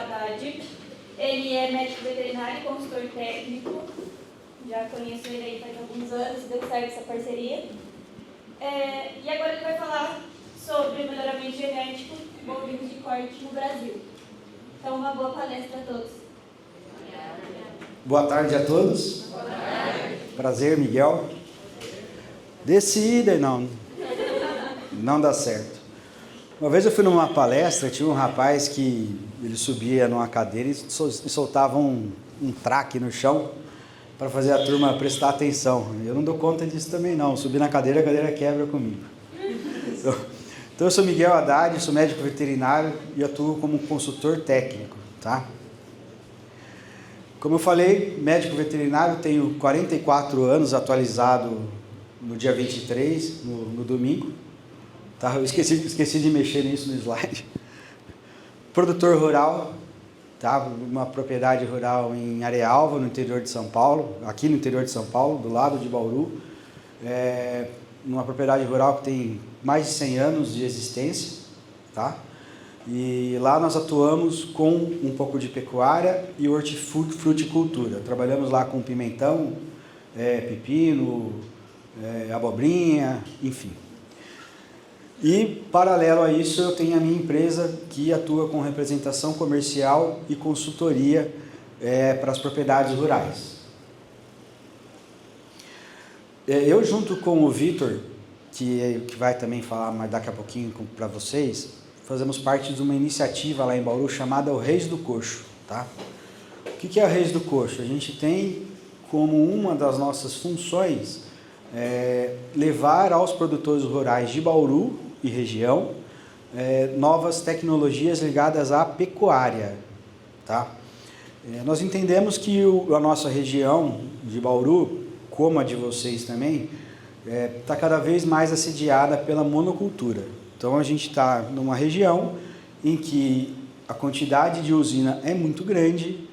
Haddad. Ele é médico veterinário e consultor técnico. Já conheço ele aí faz alguns anos, deu certo essa parceria. E agora ele vai falar sobre o melhoramento genético de bovinos de corte no Brasil. Então, uma boa palestra a todos. Boa tarde a todos. Boa tarde. Prazer, Miguel. Decidem, não dá certo. Uma vez eu fui numa palestra, tinha um rapaz que ele subia numa cadeira e soltava um traque no chão para fazer a turma prestar atenção. Eu não dou conta disso também não, subir na cadeira, a cadeira quebra comigo. Então eu sou Miguel Haddad, sou médico veterinário e atuo como consultor técnico, tá? Como eu falei, médico veterinário, tenho 44 anos, atualizado no dia 23, no domingo. Tá? Eu esqueci de mexer nisso no slide. Produtor rural, tá? Uma propriedade rural em Arealva, no interior de São Paulo, aqui no interior de São Paulo, do lado de Bauru. Uma propriedade rural que tem mais de 100 anos de existência, tá? E lá nós atuamos com um pouco de pecuária e hortifruticultura. Trabalhamos lá com pimentão, pepino, abobrinha, enfim. E, paralelo a isso, eu tenho a minha empresa que atua com representação comercial e consultoria para as propriedades rurais. Eu, junto com o Vitor, que vai também falar mais daqui a pouquinho para vocês, fazemos parte de uma iniciativa lá em Bauru chamada o Reis do Coxo, tá? O que é o Reis do Coxo? A gente tem como uma das nossas funções levar aos produtores rurais de Bauru e região novas tecnologias ligadas à pecuária, tá? Nós entendemos que a nossa região de Bauru, como a de vocês também, está cada vez mais assediada pela monocultura. Então a gente está numa região em que a quantidade de usina é muito grande.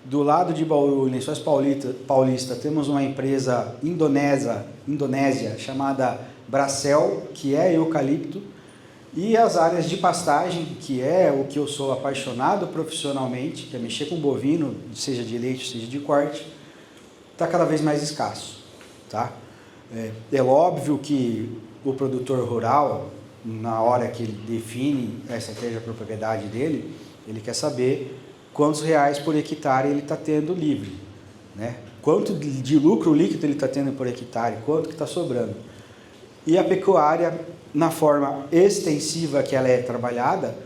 Do lado de Bauru, em Lençóis Paulista, temos uma empresa indonésia chamada Bracel, que é eucalipto, e as áreas de pastagem, que é o que eu sou apaixonado profissionalmente, que é mexer com bovino, seja de leite, seja de corte, está cada vez mais escasso, tá? É óbvio que o produtor rural, na hora que ele define a estratégia para a propriedade dele, ele quer saber quantos reais por hectare ele está tendo livre, né? Quanto de lucro líquido ele está tendo por hectare, quanto que está sobrando. E a pecuária, na forma extensiva que ela é trabalhada,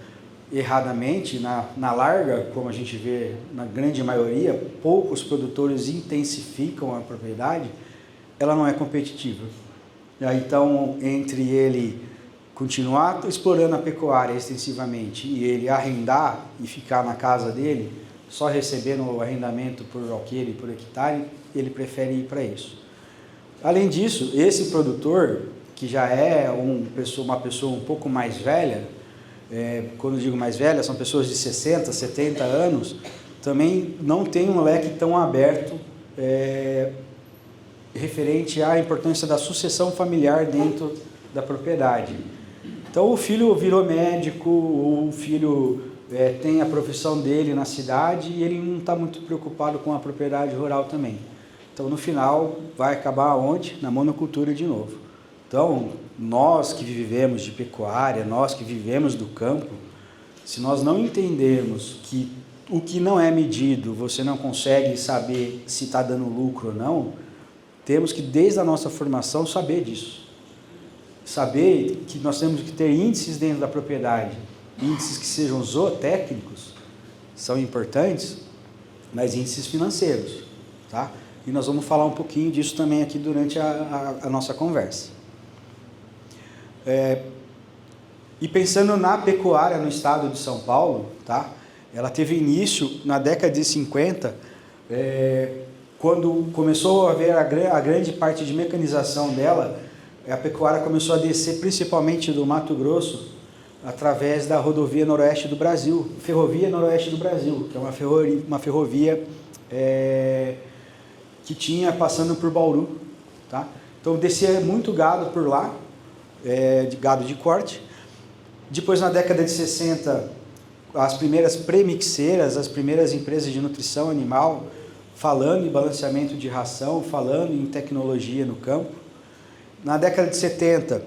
erradamente, na larga, como a gente vê na grande maioria, poucos produtores intensificam a propriedade, ela não é competitiva. Então, entre ele continuar explorando a pecuária extensivamente e ele arrendar e ficar na casa dele, só recebendo o arrendamento por alqueire, por hectare, ele prefere ir para isso. Além disso, esse produtor, que já é uma pessoa um pouco mais velha, quando eu digo mais velha, são pessoas de 60, 70 anos, também não tem um leque tão aberto referente à importância da sucessão familiar dentro da propriedade. Então o filho virou médico, o filho tem a profissão dele na cidade e ele não está muito preocupado com a propriedade rural também. Então no final vai acabar onde? Na monocultura de novo. Então nós que vivemos de pecuária, nós que vivemos do campo, se nós não entendermos que o que não é medido, você não consegue saber se está dando lucro ou não, temos que desde a nossa formação saber disso. Saber que nós temos que ter índices dentro da propriedade, índices que sejam zootécnicos, são importantes, mas índices financeiros, tá? E nós vamos falar um pouquinho disso também aqui durante a nossa conversa. E pensando na pecuária no estado de São Paulo, tá? Ela teve início na década de 50, quando começou a haver a grande parte de mecanização dela. A pecuária começou a descer principalmente do Mato Grosso, através da rodovia Noroeste do Brasil, Ferrovia Noroeste do Brasil, que é uma ferrovia que tinha passando por Bauru, tá? Então descia muito gado por lá, de gado de corte. Depois, na década de 60, as primeiras premixeiras, as primeiras empresas de nutrição animal, falando em balanceamento de ração, falando em tecnologia no campo. Na década de 70,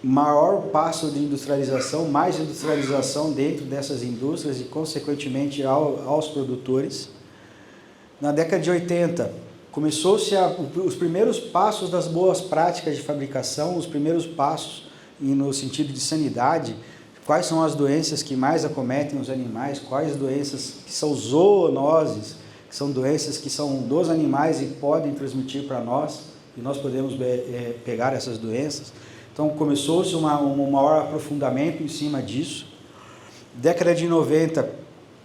maior passo de industrialização, mais industrialização dentro dessas indústrias e, consequentemente, aos produtores. Na década de 80, começou-se os primeiros passos das boas práticas de fabricação, os primeiros passos no sentido de sanidade. Quais são as doenças que mais acometem os animais, quais doenças que são zoonoses, que são doenças que são dos animais e podem transmitir para nós, e nós podemos pegar essas doenças. Então começou-se um maior aprofundamento em cima disso. Década de 90,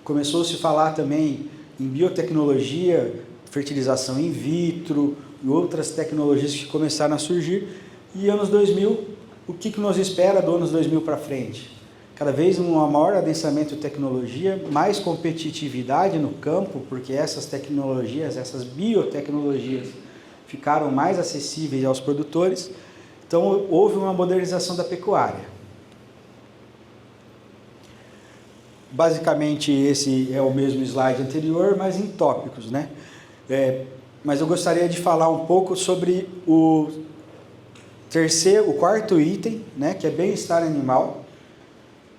começou-se a falar também em biotecnologia, fertilização in vitro e outras tecnologias que começaram a surgir. E anos 2000, o que nos espera do anos 2000 para frente? Cada vez um maior adensamento de tecnologia, mais competitividade no campo, porque essas tecnologias, essas biotecnologias ficaram mais acessíveis aos produtores. Então houve uma modernização da pecuária. Basicamente esse é o mesmo slide anterior, mas em tópicos, né? Mas eu gostaria de falar um pouco sobre o quarto item, né, que é bem-estar animal.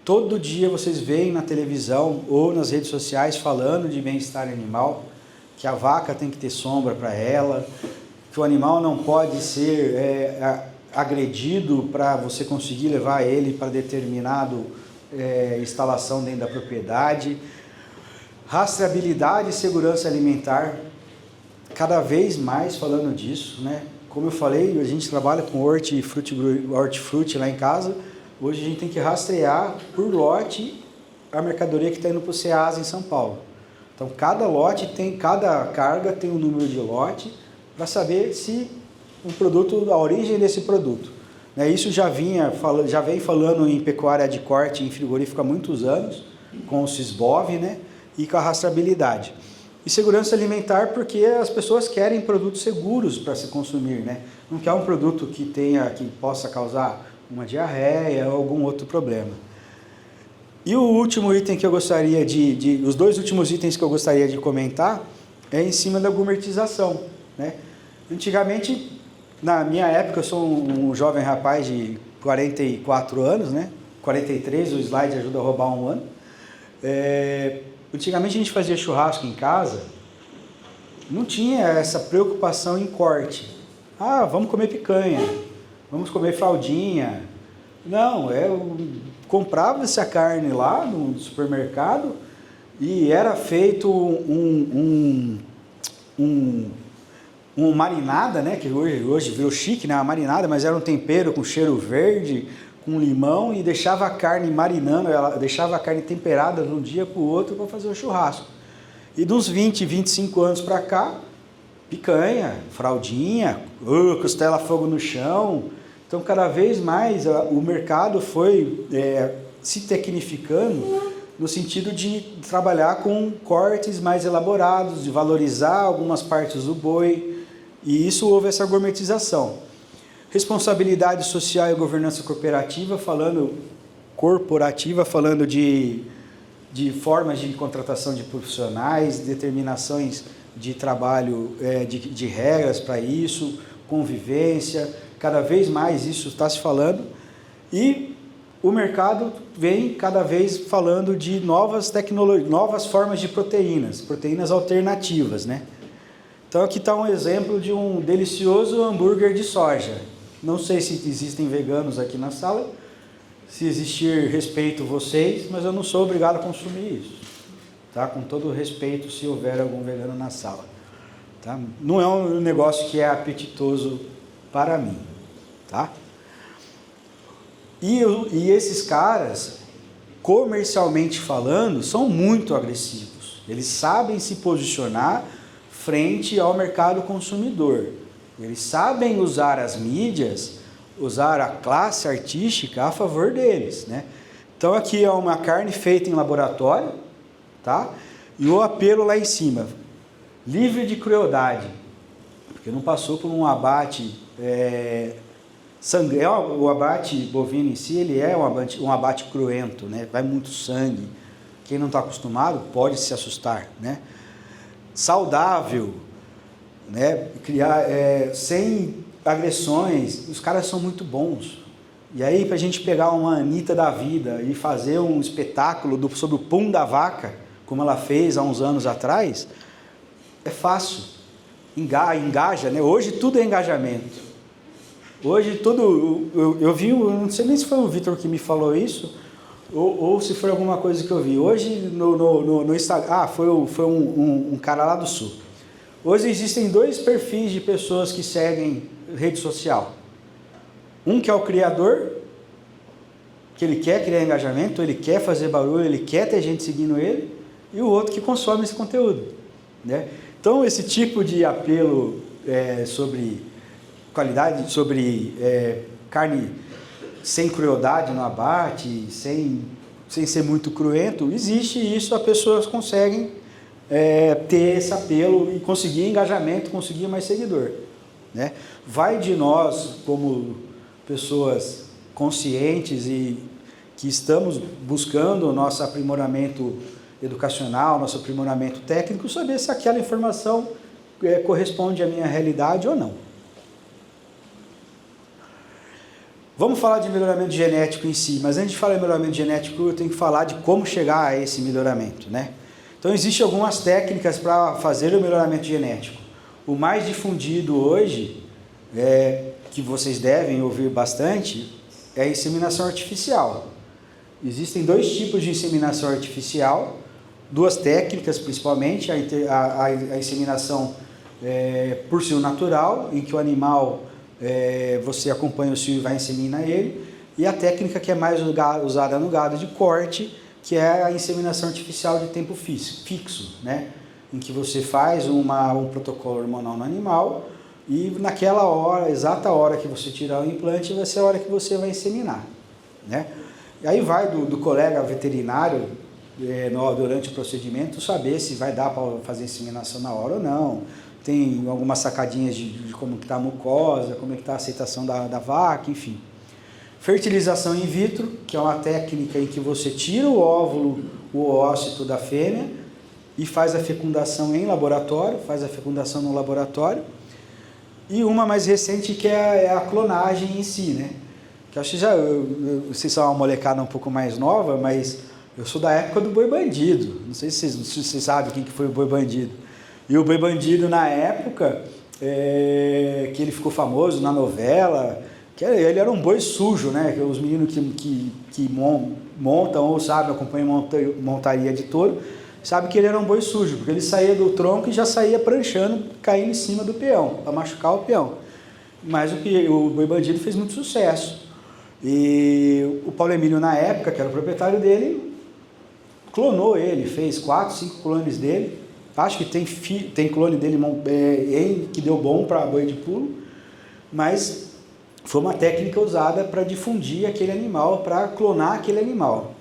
Todo dia vocês veem na televisão ou nas redes sociais falando de bem-estar animal, que a vaca tem que ter sombra para ela, que o animal não pode ser agredido para você conseguir levar ele para determinado instalação dentro da propriedade. Rastreabilidade e segurança alimentar, cada vez mais falando disso, né? Como eu falei, a gente trabalha com hortifruti lá em casa. Hoje a gente tem que rastrear por lote a mercadoria que está indo para o Ceasa em São Paulo. Então cada carga tem um número de lote para saber se a origem desse produto. Isso já vem falando em pecuária de corte em frigorífico há muitos anos, com o Sysbov, né? E com a rastreabilidade. E segurança alimentar, porque as pessoas querem produtos seguros para se consumir, né? Não quer um produto que possa causar uma diarreia ou algum outro problema. E o último item que eu gostaria os dois últimos itens que eu gostaria de comentar é em cima da gourmetização, né? Antigamente, na minha época, eu sou um jovem rapaz de 44 anos, né? 43, o slide ajuda a roubar um ano. Antigamente a gente fazia churrasco em casa, não tinha essa preocupação em corte. Vamos comer picanha, vamos comer fraldinha. Não, eu comprava essa carne lá no supermercado e era feito uma marinada, né? Que hoje virou chique, né? Uma marinada, mas era um tempero com cheiro verde, com limão, e deixava a carne marinando, deixava a carne temperada de um dia para o outro para fazer o churrasco. E dos 20, 25 anos para cá, picanha, fraldinha, costela a fogo no chão. Então, cada vez mais o mercado foi se tecnificando no sentido de trabalhar com cortes mais elaborados, de valorizar algumas partes do boi, e isso houve essa gourmetização. Responsabilidade social e governança corporativa, falando de formas de contratação de profissionais, determinações de trabalho, de regras para isso, convivência, cada vez mais isso está se falando, e o mercado vem cada vez falando de novas tecnologias, novas formas de proteínas alternativas, né? Então aqui está um exemplo de um delicioso hambúrguer de soja. Não sei se existem veganos aqui na sala, se existir, respeito vocês, mas eu não sou obrigado a consumir isso, tá? Com todo respeito, se houver algum vegano na sala, tá? Não é um negócio que é apetitoso para mim, tá? E esses caras, comercialmente falando, são muito agressivos. Eles sabem se posicionar frente ao mercado consumidor. Eles sabem usar as mídias, usar a classe artística a favor deles, né? Então aqui é uma carne feita em laboratório, tá? E o apelo lá em cima, livre de crueldade, porque não passou por um abate sangue. O abate bovino em si, ele é um abate cruento, né? Vai muito sangue, quem não está acostumado pode se assustar, né? Saudável, né? Criar sem agressões, os caras são muito bons. E aí, para a gente pegar uma Anitta da vida e fazer um espetáculo sobre o pum da vaca, como ela fez há uns anos atrás, é fácil, engaja, né? Hoje tudo é engajamento. Hoje tudo, eu vi, eu não sei nem se foi o Vitor que me falou isso, ou se foi alguma coisa que eu vi. Hoje no Instagram, foi um cara lá do Sul. Hoje existem 2 perfis de pessoas que seguem rede social. Um que é o criador, que ele quer criar engajamento, ele quer fazer barulho, ele quer ter gente seguindo ele, e o outro que consome esse conteúdo, né? Então, esse tipo de apelo sobre qualidade, sobre carne sem crueldade no abate, sem ser muito cruento, existe isso, as pessoas conseguem ter esse apelo e conseguir engajamento, conseguir mais seguidor, né? Vai de nós, como pessoas conscientes e que estamos buscando o nosso aprimoramento educacional, nosso aprimoramento técnico, saber se aquela informação corresponde à minha realidade ou não. Vamos falar de melhoramento genético em si, mas antes de falar de melhoramento genético, eu tenho que falar de como chegar a esse melhoramento, né? Então, existem algumas técnicas para fazer o melhoramento genético. O mais difundido hoje, que vocês devem ouvir bastante, é a inseminação artificial. Existem 2 tipos de inseminação artificial, 2 técnicas principalmente, a inseminação por cio natural, em que o animal, você acompanha o cio e vai inseminar ele, e a técnica que é mais usada no gado de corte, que é a inseminação artificial de tempo fixo, né? Em que você faz um protocolo hormonal no animal, e naquela hora, exata hora que você tirar o implante, vai ser a hora que você vai inseminar, né? E aí vai do colega veterinário, durante o procedimento, saber se vai dar para fazer inseminação na hora ou não. Tem algumas sacadinhas de como que está a mucosa, como é que está a aceitação da vaca, enfim. Fertilização in vitro, que é uma técnica em que você tira o óvulo, o ócito da fêmea e faz a fecundação em laboratório, faz a fecundação no laboratório. E uma mais recente que é a clonagem em si, né? Que acho que vocês são uma molecada um pouco mais nova, mas eu sou da época do Boi Bandido. Não sei se vocês sabem quem que foi o Boi Bandido. E o Boi Bandido, na época, que ele ficou famoso na novela, que ele era um boi sujo, né? Os meninos que montam ou sabem, acompanham montaria de touro, sabem que ele era um boi sujo, porque ele saía do tronco e já saía pranchando, caindo em cima do peão, para machucar o peão. Mas o Boi Bandido fez muito sucesso. E o Paulo Emílio, na época, que era o proprietário dele, clonou ele, fez 4, 5 clones dele. Acho que tem clone dele que deu bom para boi de pulo, mas foi uma técnica usada para difundir aquele animal, para clonar aquele animal.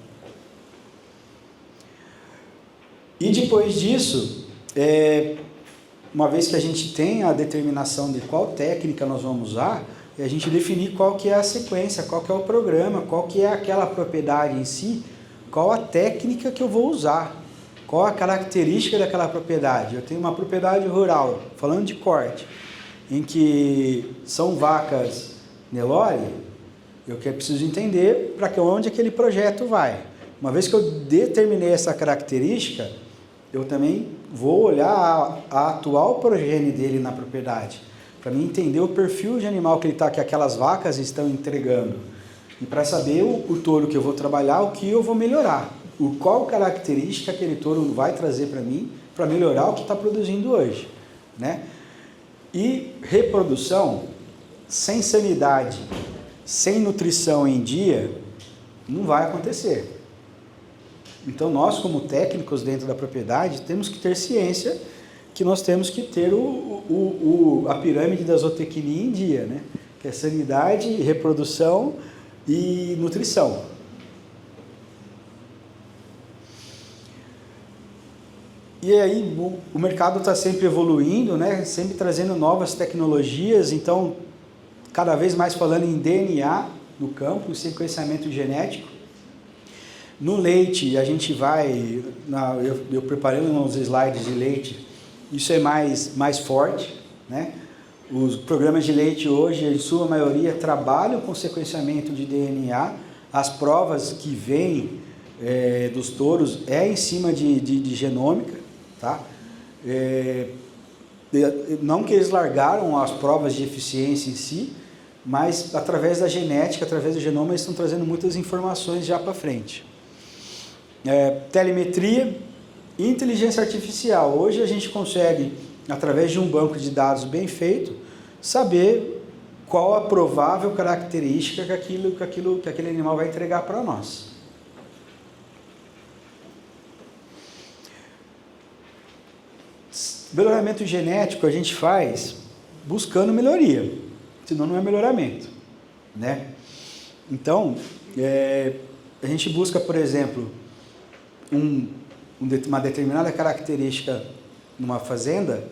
E depois disso, uma vez que a gente tem a determinação de qual técnica nós vamos usar, a gente definir qual que é a sequência, qual que é o programa, qual que é aquela propriedade em si, qual a técnica que eu vou usar, qual a característica daquela propriedade. Eu tenho uma propriedade rural, falando de corte, em que são vacas Nelore, eu preciso entender para onde aquele projeto vai. Uma vez que eu determinei essa característica, eu também vou olhar a atual progênie dele na propriedade, para mim entender o perfil de animal que aquelas vacas estão entregando, e para saber o touro que eu vou trabalhar, o que eu vou melhorar, qual característica aquele touro vai trazer para mim, para melhorar o que está produzindo hoje, né? E reprodução, sem sanidade, sem nutrição em dia, não vai acontecer. Então, nós, como técnicos dentro da propriedade, temos que ter ciência que nós temos que ter a pirâmide da zootecnia em dia, né? Que é sanidade, reprodução e nutrição. E aí, o mercado está sempre evoluindo, né? Sempre trazendo novas tecnologias, então, cada vez mais falando em DNA no campo, sequenciamento genético. No leite, a gente vai, eu preparei uns slides de leite, isso é mais forte, né? Os programas de leite hoje, em sua maioria, trabalham com sequenciamento de DNA. As provas que vêm dos touros é em cima de genômica, tá? Não que eles largaram as provas de eficiência em si, mas através da genética, através do genoma, eles estão trazendo muitas informações já para frente. Telemetria e inteligência artificial. Hoje a gente consegue, através de um banco de dados bem feito, saber qual a provável característica que aquele animal vai entregar para nós. Melhoramento genético a gente faz buscando melhoria, senão não é melhoramento, né? Então, a gente busca, por exemplo, uma determinada característica numa fazenda,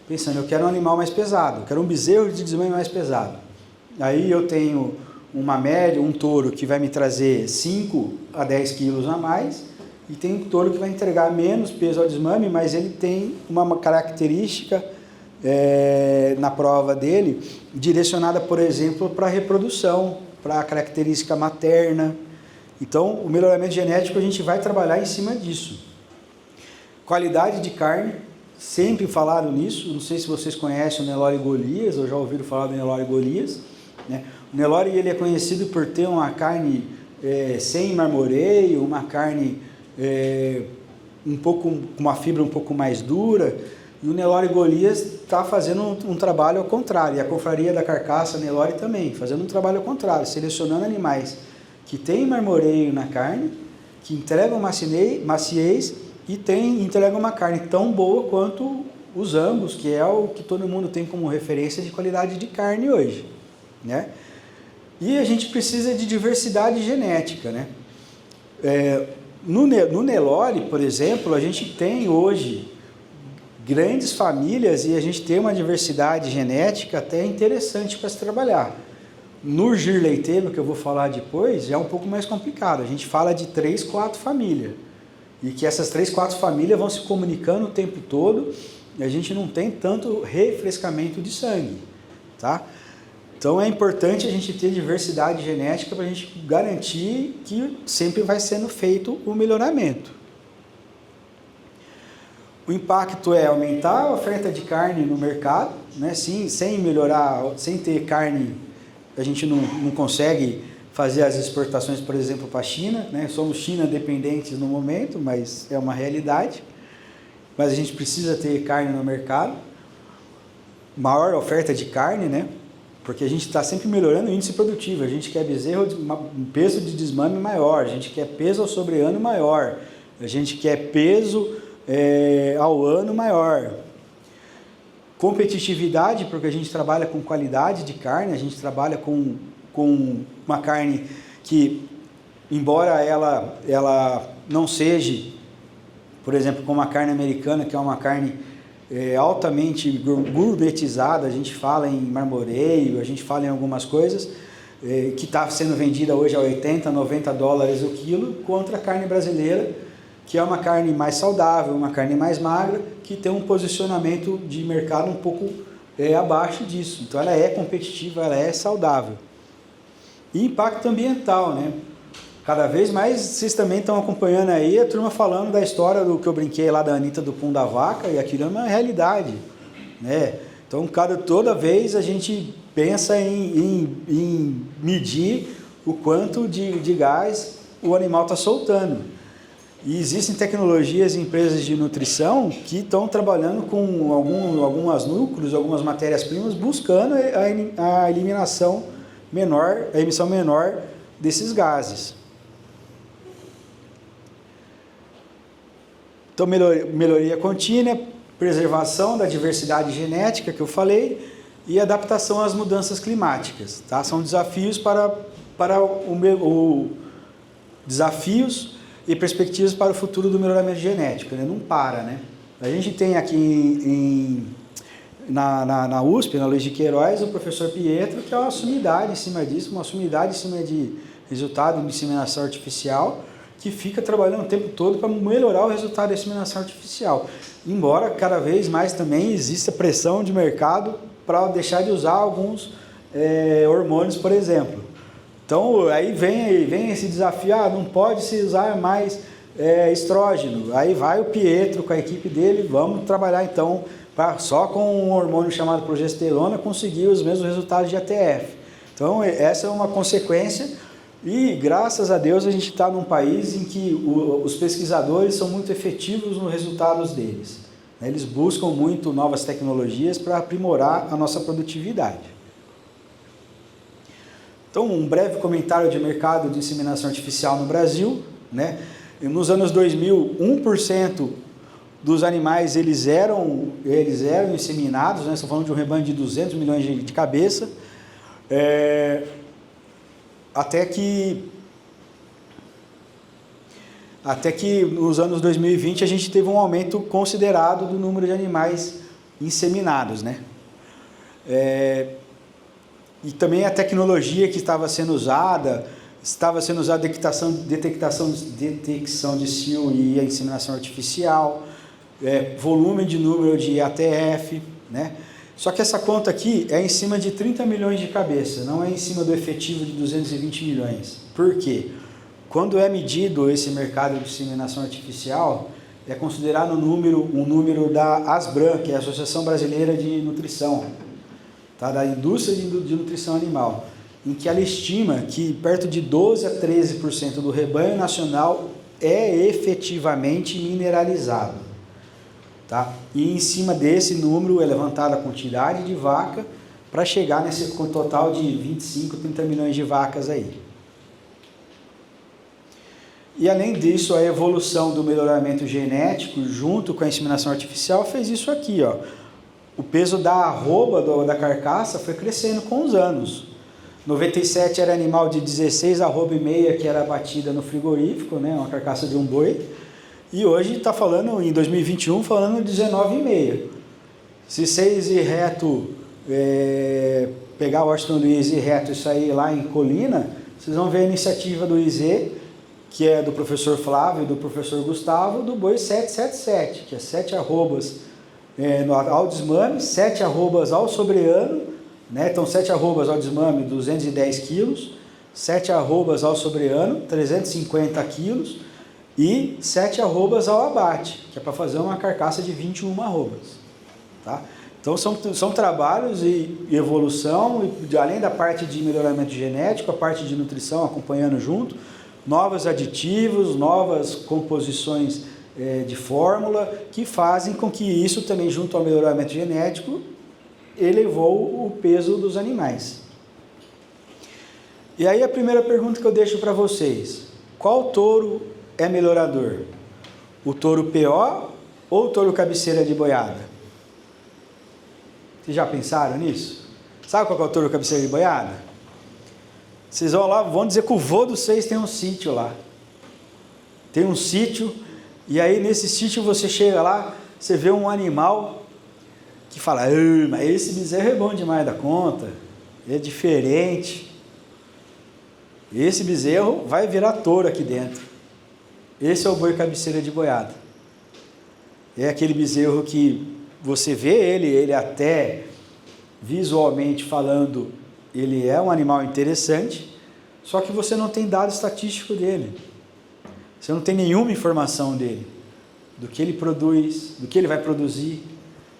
pensando, eu quero um animal mais pesado, eu quero um bezerro de desmame mais pesado. Aí eu tenho uma média, um touro que vai me trazer 5 a 10 quilos a mais, e tem um touro que vai entregar menos peso ao desmame, mas ele tem uma característica na prova dele, direcionada, por exemplo, para a reprodução, para a característica materna. Então, o melhoramento genético a gente vai trabalhar em cima disso. Qualidade de carne, sempre falaram nisso, não sei se vocês conhecem o Nelore Golias, ou já ouviram falar do Nelore Golias, né? O Nelore ele é conhecido por ter uma carne sem marmoreio, uma carne com uma fibra um pouco mais dura, e o Nelore Golias está fazendo um trabalho ao contrário, e a confraria da carcaça Nelore também, fazendo um trabalho ao contrário, selecionando animais que têm marmoreio na carne, que entregam maciez e entregam uma carne tão boa quanto os Angus, que é o que todo mundo tem como referência de qualidade de carne hoje, né? E a gente precisa de diversidade genética, né? No Nelore, por exemplo, a gente tem hoje grandes famílias e a gente tem uma diversidade genética até interessante para se trabalhar. No gir leiteiro, que eu vou falar depois, é um pouco mais complicado. A gente fala de 3, 4 famílias. E que essas 3, 4 famílias vão se comunicando o tempo todo e a gente não tem tanto refrescamento de sangue, tá? Então é importante a gente ter diversidade genética para a gente garantir que sempre vai sendo feito o melhoramento. O impacto é aumentar a oferta de carne no mercado, né? Sim, sem melhorar, sem ter carne, a gente não consegue fazer as exportações, por exemplo, para a China, né? Somos China dependentes no momento, mas é uma realidade. Mas a gente precisa ter carne no mercado, maior oferta de carne, né? Porque a gente está sempre melhorando o índice produtivo, a gente quer bezerro, um peso de desmame maior, a gente quer peso ao sobre-ano maior, a gente quer peso ao ano maior. Competitividade, porque a gente trabalha com qualidade de carne, a gente trabalha com uma carne que, embora ela não seja, por exemplo, como a carne americana, que é uma carne altamente gourmetizada, a gente fala em marmoreio, a gente fala em algumas coisas, que está sendo vendida hoje a 80, 90 dólares o quilo, contra a carne brasileira, que é uma carne mais saudável, uma carne mais magra, que tem um posicionamento de mercado um pouco abaixo disso. Então ela é competitiva, ela é saudável. E impacto ambiental, né? Cada vez mais vocês também estão acompanhando aí a turma falando da história do que eu brinquei lá da Anitta do Pum da Vaca, e aquilo é uma realidade, né? Então toda vez a gente pensa em medir o quanto de gás o animal está soltando. E existem tecnologias e empresas de nutrição que estão trabalhando com algumas núcleos, algumas matérias-primas, buscando a eliminação menor, a emissão menor desses gases. Então, melhoria contínua, preservação da diversidade genética, que eu falei, e adaptação às mudanças climáticas, tá? São desafios desafios e perspectivas para o futuro do melhoramento genético, né? Não para, né? A gente tem aqui na USP, na Luiz de Queiroz, o professor Pietro, que é uma sumidade em cima disso, uma sumidade em cima de resultado de inseminação artificial, que fica trabalhando o tempo todo para melhorar o resultado da inseminação artificial. Embora cada vez mais também exista pressão de mercado para deixar de usar alguns hormônios, por exemplo. Então aí vem esse desafio, não pode se usar mais estrógeno. Aí vai o Pietro com a equipe dele, vamos trabalhar então só com um hormônio chamado progesterona conseguir os mesmos resultados de ATF. Então essa é uma consequência e graças a Deus a gente está num país em que os pesquisadores são muito efetivos nos resultados deles. Eles buscam muito novas tecnologias para aprimorar a nossa produtividade. Então um breve comentário de mercado de inseminação artificial no Brasil, né? Nos anos 2000, 1% dos animais eles eram inseminados, né? Estamos falando de um rebanho de 200 milhões de cabeça, até que nos anos 2020 a gente teve um aumento considerado do número de animais inseminados, né? E também a tecnologia que estava sendo usada detecção de cio e a inseminação artificial, volume de número de ATF, né? Só que essa conta aqui é em cima de 30 milhões de cabeça, não é em cima do efetivo de 220 milhões. Por quê? Quando é medido esse mercado de inseminação artificial, é considerado um número da ASBRAM, que é a Associação Brasileira de Nutrição, tá? Da indústria de nutrição animal, em que ela estima que perto de 12 a 13% do rebanho nacional é efetivamente mineralizado. Tá? E em cima desse número é levantada a quantidade de vaca para chegar nesse total de 25, 30 milhões de vacas aí. E além disso, a evolução do melhoramento genético junto com a inseminação artificial fez isso aqui, ó. O peso da arroba da carcaça foi crescendo com os anos. 97 era animal de 16 arroba e meia que era abatida no frigorífico, né, uma carcaça de um boi. E hoje está falando, em 2021, falando de 19,5. Se vocês ir reto, pegar o Washington Luiz e ir reto e sair lá em Colina, vocês vão ver a iniciativa do IZ, que é do professor Flávio e do professor Gustavo, do boi 777, que é 7 arrobas ao desmame, 7 arrobas ao sobreano, né? Então 7 arrobas ao desmame, 210 quilos, 7 arrobas ao sobreano, 350 quilos, e 7 arrobas ao abate, que é para fazer uma carcaça de 21 arrobas. Tá? Então são trabalhos e evolução, e além da parte de melhoramento genético, a parte de nutrição acompanhando junto, novos aditivos, novas composições de fórmula, que fazem com que isso também, junto ao melhoramento genético, elevou o peso dos animais. E aí a primeira pergunta que eu deixo para vocês: qual touro é melhorador? O touro PO ou o touro cabeceira de boiada? Vocês já pensaram nisso? Sabe qual é o touro cabeceira de boiada? Vocês vão lá, vão dizer que o vô dos seis tem um sítio lá. Tem um sítio, e aí nesse sítio você chega lá, você vê um animal que fala: mas esse bezerro é bom demais da conta, é diferente. Esse bezerro vai virar touro aqui dentro. Esse é o boi cabeceira de boiada. É aquele bezerro que você vê ele até visualmente falando, ele é um animal interessante, só que você não tem dado estatístico dele. Você não tem nenhuma informação dele, do que ele produz, do que ele vai produzir,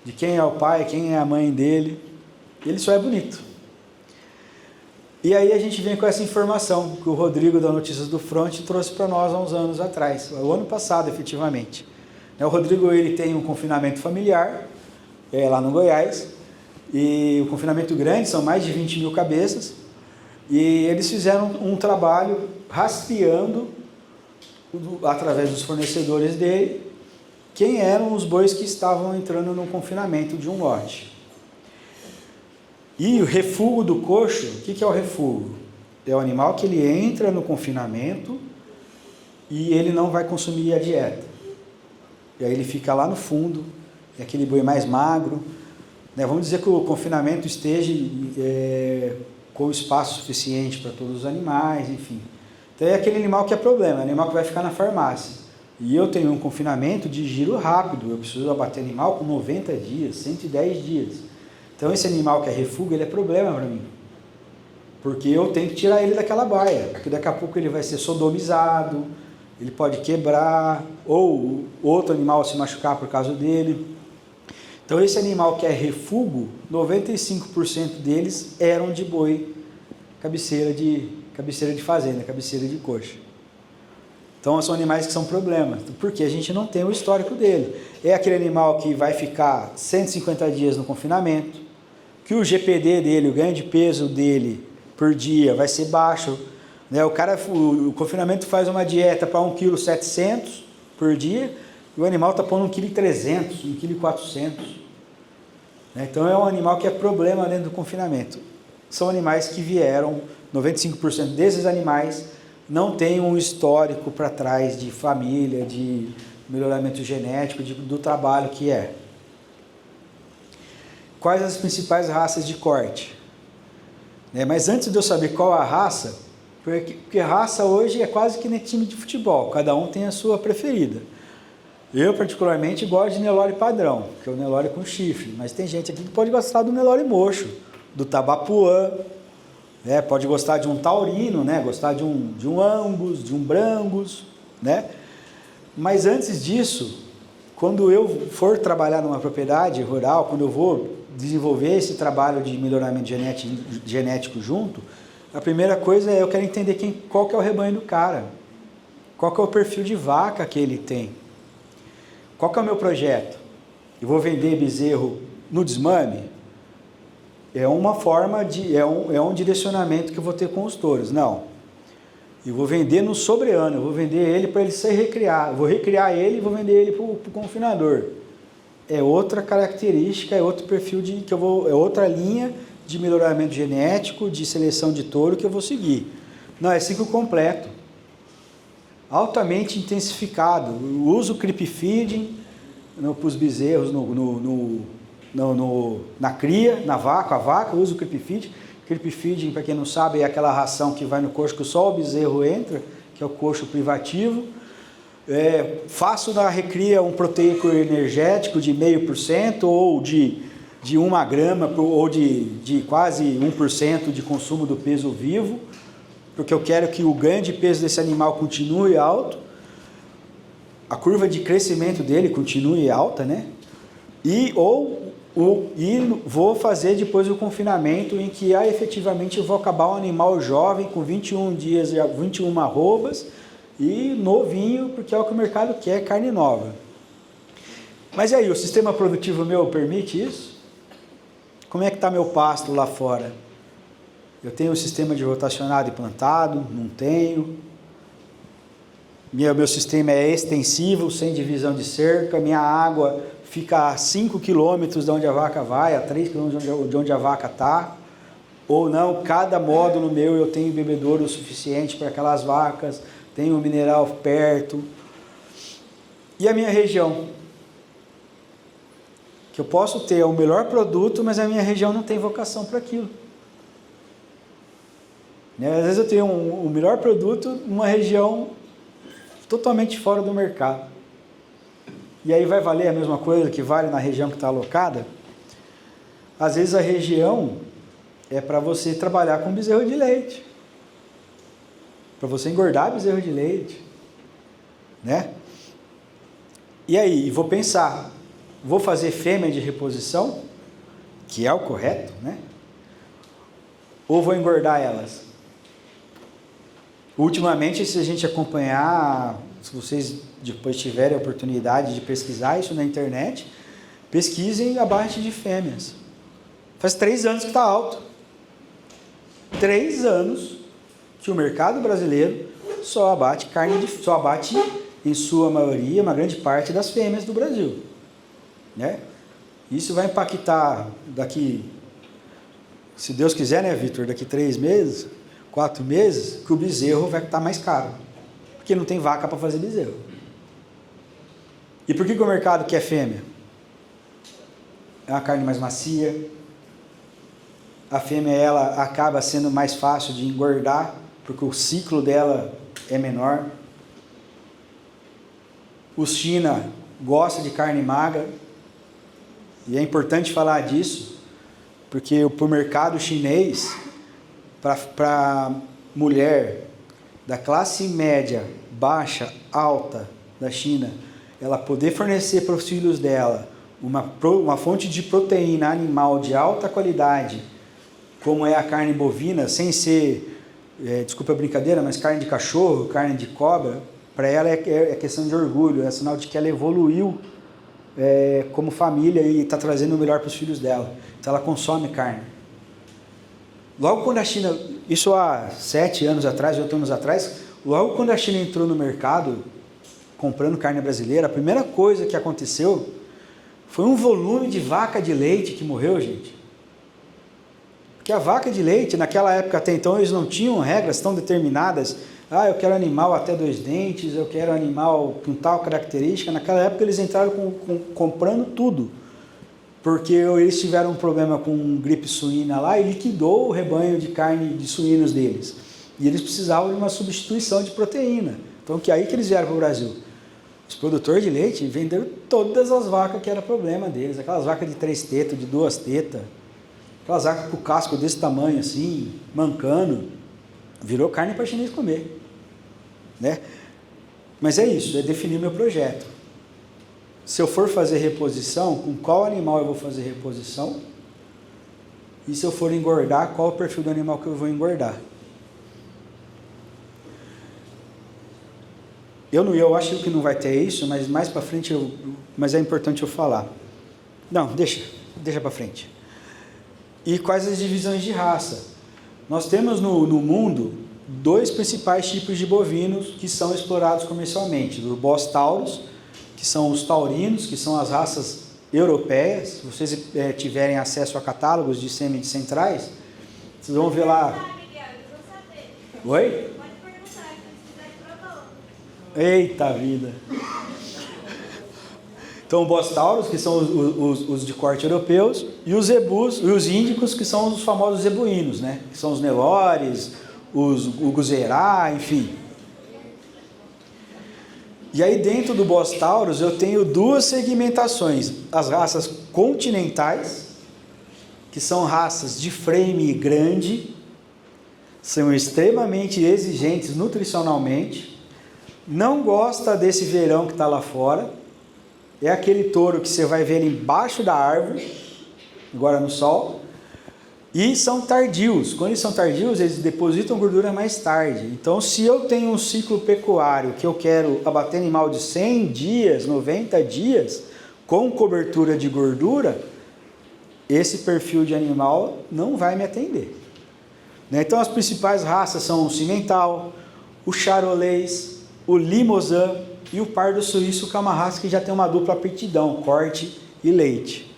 de quem é o pai, quem é a mãe dele. Ele só é bonito. E aí a gente vem com essa informação que o Rodrigo da Notícias do Front trouxe para nós há uns anos atrás, o ano passado efetivamente. O Rodrigo ele tem um confinamento familiar lá no Goiás, e o confinamento grande, são mais de 20 mil cabeças, e eles fizeram um trabalho rastreando, através dos fornecedores dele, quem eram os bois que estavam entrando no confinamento de um lote. E o refúgio do coxo, o que é o refúgio? É o animal que ele entra no confinamento e ele não vai consumir a dieta. E aí ele fica lá no fundo, é aquele boi mais magro, né? Vamos dizer que o confinamento esteja com espaço suficiente para todos os animais, enfim. Então é aquele animal que é problema, é animal que vai ficar na farmácia. E eu tenho um confinamento de giro rápido, eu preciso abater animal com 90 dias, 110 dias. Então esse animal que é refúgio, ele é problema para mim. Porque eu tenho que tirar ele daquela baia, porque daqui a pouco ele vai ser sodomizado, ele pode quebrar, ou outro animal se machucar por causa dele. Então esse animal que é refúgio, 95% deles eram de boi, cabeceira de fazenda, cabeceira de coxa. Então são animais que são problemas, porque a gente não tem o histórico dele. É aquele animal que vai ficar 150 dias no confinamento, que o GPD dele, o ganho de peso dele por dia vai ser baixo, né? O confinamento faz uma dieta para 1,7 kg por dia, e o animal está pondo 1,3 kg, 1,4 kg. Né? Então é um animal que é problema dentro do confinamento. São animais que vieram, 95% desses animais não tem um histórico para trás de família, de melhoramento genético, do trabalho que é. Quais as principais raças de corte? Mas antes de eu saber qual a raça, porque raça hoje é quase que nem time de futebol, cada um tem a sua preferida. Eu particularmente gosto de Nelore padrão, que é o Nelore com chifre, mas tem gente aqui que pode gostar do Nelore mocho, do Tabapuã, né? Pode gostar de um taurino, né? Gostar de um Angus, de um Brangus, né? Mas antes disso, quando eu for trabalhar numa propriedade rural, quando eu vou desenvolver esse trabalho de melhoramento genético junto, a primeira coisa é eu quero entender qual que é o rebanho do cara, qual que é o perfil de vaca que ele tem, qual que é o meu projeto. Eu vou vender bezerro no desmame? É uma forma é um direcionamento que eu vou ter com os touros. Não, eu vou vender no sobreano, eu vou vender ele para ele ser recriado, eu vou recriar ele e vou vender ele para o confinador. É outra característica, é outro perfil é outra linha de melhoramento genético, de seleção de touro que eu vou seguir. Não, é ciclo completo, altamente intensificado. Eu uso creep feeding para os bezerros na cria, na vaca, a vaca, eu uso o creep feeding. Creep feeding, para quem não sabe, é aquela ração que vai no coxo que só o bezerro entra, que é o coxo privativo. Faço na recria um proteico energético de 0,5% ou de 1 grama ou de quase 1% de consumo do peso vivo, porque eu quero que o ganho de peso desse animal continue alto, a curva de crescimento dele continue alta, né? E vou fazer depois o confinamento em que efetivamente eu vou acabar um animal jovem com 21 dias, 21 arrobas, e novinho, porque é o que o mercado quer, carne nova. Mas e aí, o sistema produtivo meu permite isso? Como é que está meu pasto lá fora? Eu tenho um sistema de rotacionado e plantado? Não tenho. Meu sistema é extensivo, sem divisão de cerca, minha água fica a 5 quilômetros de onde a vaca vai, a 3 quilômetros de onde a vaca está, ou não, cada módulo meu eu tenho bebedouro suficiente para aquelas vacas, tenho um mineral perto. E a minha região? Que eu posso ter o melhor produto, mas a minha região não tem vocação para aquilo. Às vezes eu tenho o melhor produto numa região totalmente fora do mercado. E aí vai valer a mesma coisa que vale na região que está alocada? Às vezes a região é para você trabalhar com bezerro de leite, para você engordar bezerro de leite, né? E aí, vou pensar, vou fazer fêmea de reposição, que é o correto, né? Ou vou engordar elas? Ultimamente, se a gente acompanhar, se vocês depois tiverem a oportunidade de pesquisar isso na internet, pesquisem abate de fêmeas. Faz 3 anos que está alto. 3 anos que o mercado brasileiro só abate em sua maioria, uma grande parte das fêmeas do Brasil, né? Isso vai impactar daqui, se Deus quiser, né, Vitor, daqui 3 meses, 4 meses, que o bezerro vai estar mais caro, porque não tem vaca para fazer bezerro. E por que o mercado quer fêmea? É uma carne mais macia, a fêmea ela acaba sendo mais fácil de engordar, porque o ciclo dela é menor. O China gosta de carne magra, e é importante falar disso, porque para o mercado chinês, para mulher da classe média, baixa, alta da China, ela poder fornecer para os filhos dela uma fonte de proteína animal de alta qualidade, como é a carne bovina, sem ser, desculpa a brincadeira, mas carne de cachorro, carne de cobra, para ela é questão de orgulho, é sinal de que ela evoluiu como família e está trazendo o melhor para os filhos dela. Então ela consome carne. Logo quando a China, isso há 7 anos atrás, 8 anos atrás, logo quando a China entrou no mercado comprando carne brasileira, a primeira coisa que aconteceu foi um volume de vaca de leite que morreu, gente. Porque a vaca de leite, naquela época até então, eles não tinham regras tão determinadas. Eu quero animal até 2 dentes, eu quero animal com tal característica. Naquela época eles entraram comprando tudo. Porque eles tiveram um problema com gripe suína lá e liquidou o rebanho de carne de suínos deles. E eles precisavam de uma substituição de proteína. Então, que aí que eles vieram para o Brasil. Os produtores de leite venderam todas as vacas que era problema deles. Aquelas vacas de 3 tetas, de 2 tetas. Aquelas vacas com casco desse tamanho assim, mancando. Virou carne para chinês comer. Né? Mas é isso, é definir meu projeto. Se eu for fazer reposição, com qual animal eu vou fazer reposição? E se eu for engordar, qual o perfil do animal que eu vou engordar? Eu acho que não vai ter isso, mas mais para frente, mas é importante eu falar. Não, deixa para frente. E quais as divisões de raça? Nós temos no mundo 2 principais tipos de bovinos que são explorados comercialmente. O Bos taurus, que são os taurinos, que são as raças europeias. Se vocês tiverem acesso a catálogos de sêmen de centrais, vocês vão ver lá... Oi? Eita vida! Então, o Bos taurus, que são os de corte europeus, e os zebus, e os índicos, que são os famosos zebuínos, né? Que são os nelores, o guzerá, enfim. E aí, dentro do Bos taurus, eu tenho 2 segmentações. As raças continentais, que são raças de frame grande, são extremamente exigentes nutricionalmente, não gosta desse verão que está lá fora, é aquele touro que você vai ver ele embaixo da árvore, agora no sol, e são tardios. Quando eles são tardios, eles depositam gordura mais tarde. Então, se eu tenho um ciclo pecuário que eu quero abater animal de 100 dias, 90 dias, com cobertura de gordura, esse perfil de animal não vai me atender. Então, as principais raças são o cimental, o charolês, o limousin e o pardo suíço, que é uma raça que já tem uma dupla aptidão, corte e leite.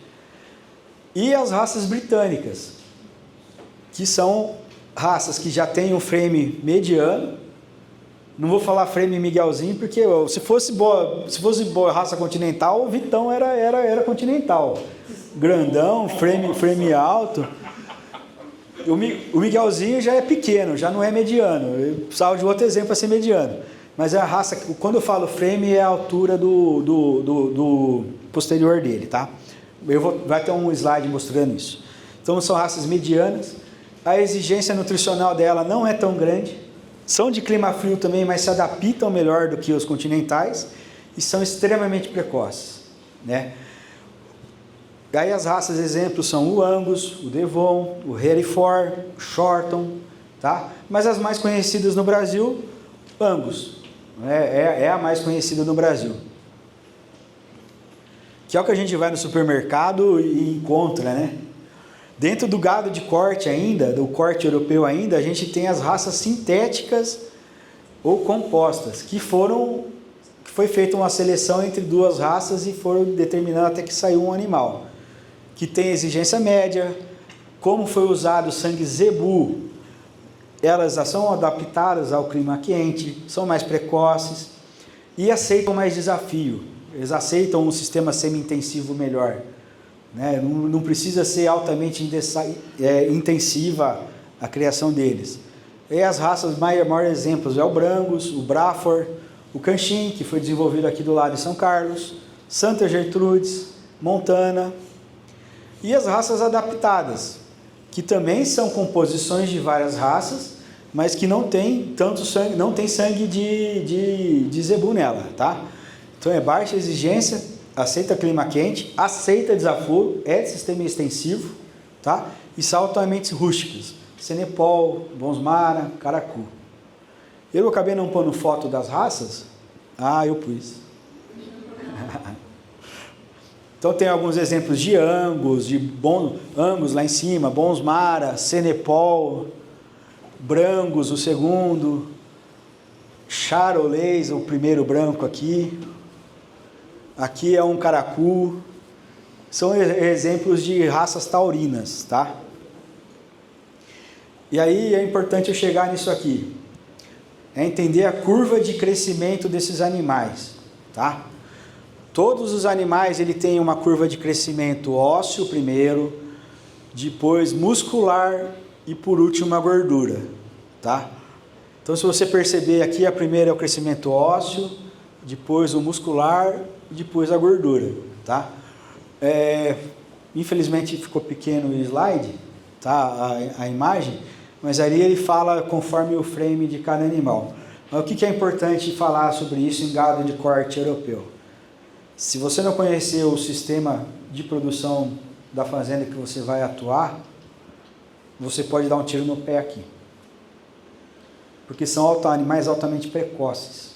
E as raças britânicas, que são raças que já têm um frame mediano. Não vou falar frame Miguelzinho, porque se fosse boa raça continental, o Vitão era continental. Grandão, frame alto. O Miguelzinho já é pequeno, já não é mediano. Eu precisava de outro exemplo para ser mediano. Mas a raça, quando eu falo frame, é a altura do posterior dele, tá? Vai ter um slide mostrando isso. Então, são raças medianas. A exigência nutricional dela não é tão grande. São de clima frio também, mas se adaptam melhor do que os continentais. E são extremamente precoces, né? Aí as raças exemplos são o Angus, o Devon, o Hereford, o Shorton, tá? Mas as mais conhecidas no Brasil, Angus. É a mais conhecida no Brasil. Que é o que a gente vai no supermercado e encontra, né? Dentro do gado de corte ainda, do corte europeu ainda, a gente tem as raças sintéticas ou compostas, que foi feita uma seleção entre 2 raças e foram determinando até que saiu um animal. Que tem exigência média, como foi usado o sangue zebu, elas são adaptadas ao clima quente, são mais precoces e aceitam mais desafio. Eles aceitam um sistema semi-intensivo melhor, né? Não precisa ser altamente intensiva a criação deles. E as raças maiores exemplos é o Brangus, o Braford, o Canchin, que foi desenvolvido aqui do lado de São Carlos, Santa Gertrudes, Montana, e as raças adaptadas, que também são composições de várias raças, mas que não tem tanto sangue, não tem sangue de zebu nela, tá? Então é baixa exigência, aceita clima quente, aceita desaforo, é de sistema extensivo, tá? E são altamente rústicas, Senepol, Bonsmara, Caracu. Eu acabei não pondo foto das raças, eu pus. Então tem alguns exemplos de Angus, Angus lá em cima, Bonsmara, Senepol, Brangus, o segundo, Charolais, o primeiro branco aqui. Aqui é um Caracu. São exemplos de raças taurinas, tá? E aí é importante eu chegar nisso aqui. É entender a curva de crescimento desses animais, tá? Todos os animais ele tem uma curva de crescimento ósseo primeiro, depois muscular e por último a gordura, tá? Então se você perceber aqui, a primeira é o crescimento ósseo, depois o muscular e depois a gordura, tá? Infelizmente ficou pequeno o slide, tá? A imagem, mas ali ele fala conforme o frame de cada animal. Mas o que é importante falar sobre isso em gado de corte europeu? Se você não conhecer o sistema de produção da fazenda que você vai atuar, você pode dar um tiro no pé aqui. Porque são animais altamente precoces,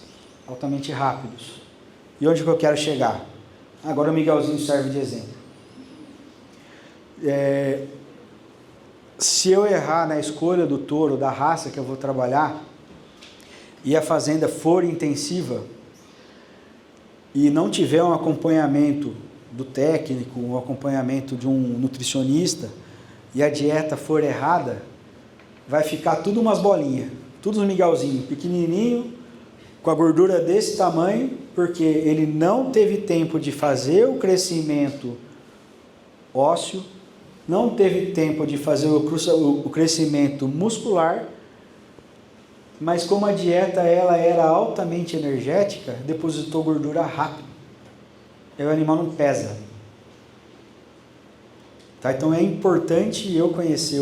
altamente rápidos. E onde que eu quero chegar? Agora o Miguelzinho serve de exemplo. Se eu errar na escolha do touro, da raça que eu vou trabalhar, e a fazenda for intensiva, e não tiver um acompanhamento do técnico, um acompanhamento de um nutricionista, e a dieta for errada, vai ficar tudo umas bolinhas, tudo um miguelzinho, pequenininho, com a gordura desse tamanho, porque ele não teve tempo de fazer o crescimento ósseo, não teve tempo de fazer o crescimento muscular, mas como a dieta ela era altamente energética, depositou gordura rápido. Aí o animal não pesa. Tá? Então é importante eu conhecer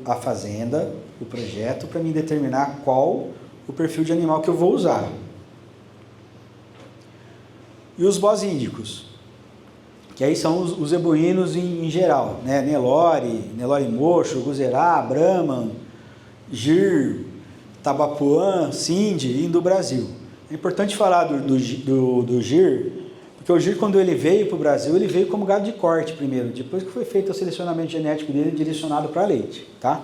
a fazenda, o projeto, para me determinar qual o perfil de animal que eu vou usar. E os bosíndicos, que aí são os zebuínos em geral, né? Nelore mocho, Guzerá, Brahman, Gir, Tabapuã, Sindhi e do Brasil. É importante falar do Gir, porque o Gir, quando ele veio para o Brasil, ele veio como gado de corte primeiro, depois que foi feito o selecionamento genético dele direcionado para leite, tá?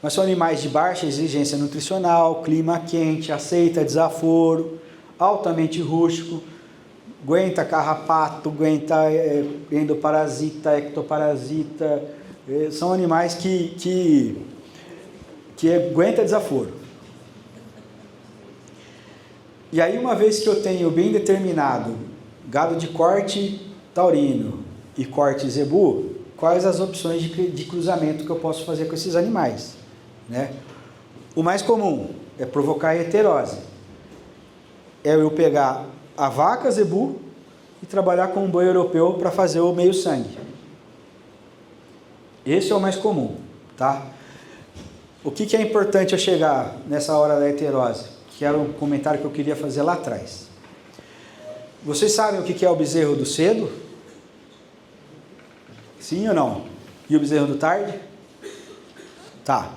Mas são animais de baixa exigência nutricional, clima quente, aceita desaforo, altamente rústico, aguenta carrapato, aguenta endoparasita, ectoparasita, são animais que aguenta desaforo. E aí, uma vez que eu tenho bem determinado gado de corte taurino e corte zebu, quais as opções de cruzamento que eu posso fazer com esses animais, né? O mais comum é provocar heterose. É eu pegar a vaca zebu e trabalhar com um boi europeu para fazer o meio sangue. Esse é o mais comum, tá? O que é importante eu chegar nessa hora da heterose? Que era um comentário que eu queria fazer lá atrás. Vocês sabem o que é o bezerro do cedo? Sim ou não? E o bezerro do tarde? Tá.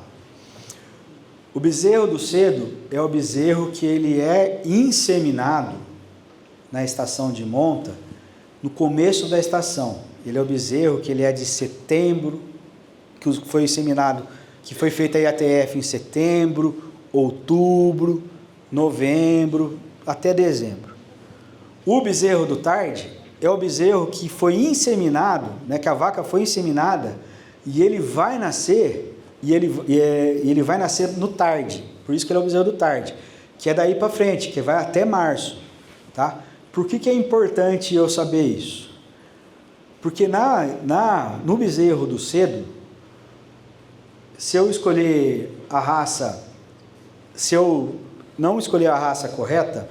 O bezerro do cedo é o bezerro que ele é inseminado na estação de monta, no começo da estação. Ele é o bezerro que ele é de setembro, que foi inseminado, que foi feita a IATF em setembro, outubro, novembro, até dezembro. O bezerro do tarde é o bezerro que foi inseminado, né, que a vaca foi inseminada, e ele vai nascer, e ele vai nascer no tarde, por isso que ele é o bezerro do tarde, que é daí para frente, que vai até março, tá? Por que é importante eu saber isso? Porque no bezerro do cedo, se eu escolher a raça, se eu não escolher a raça correta,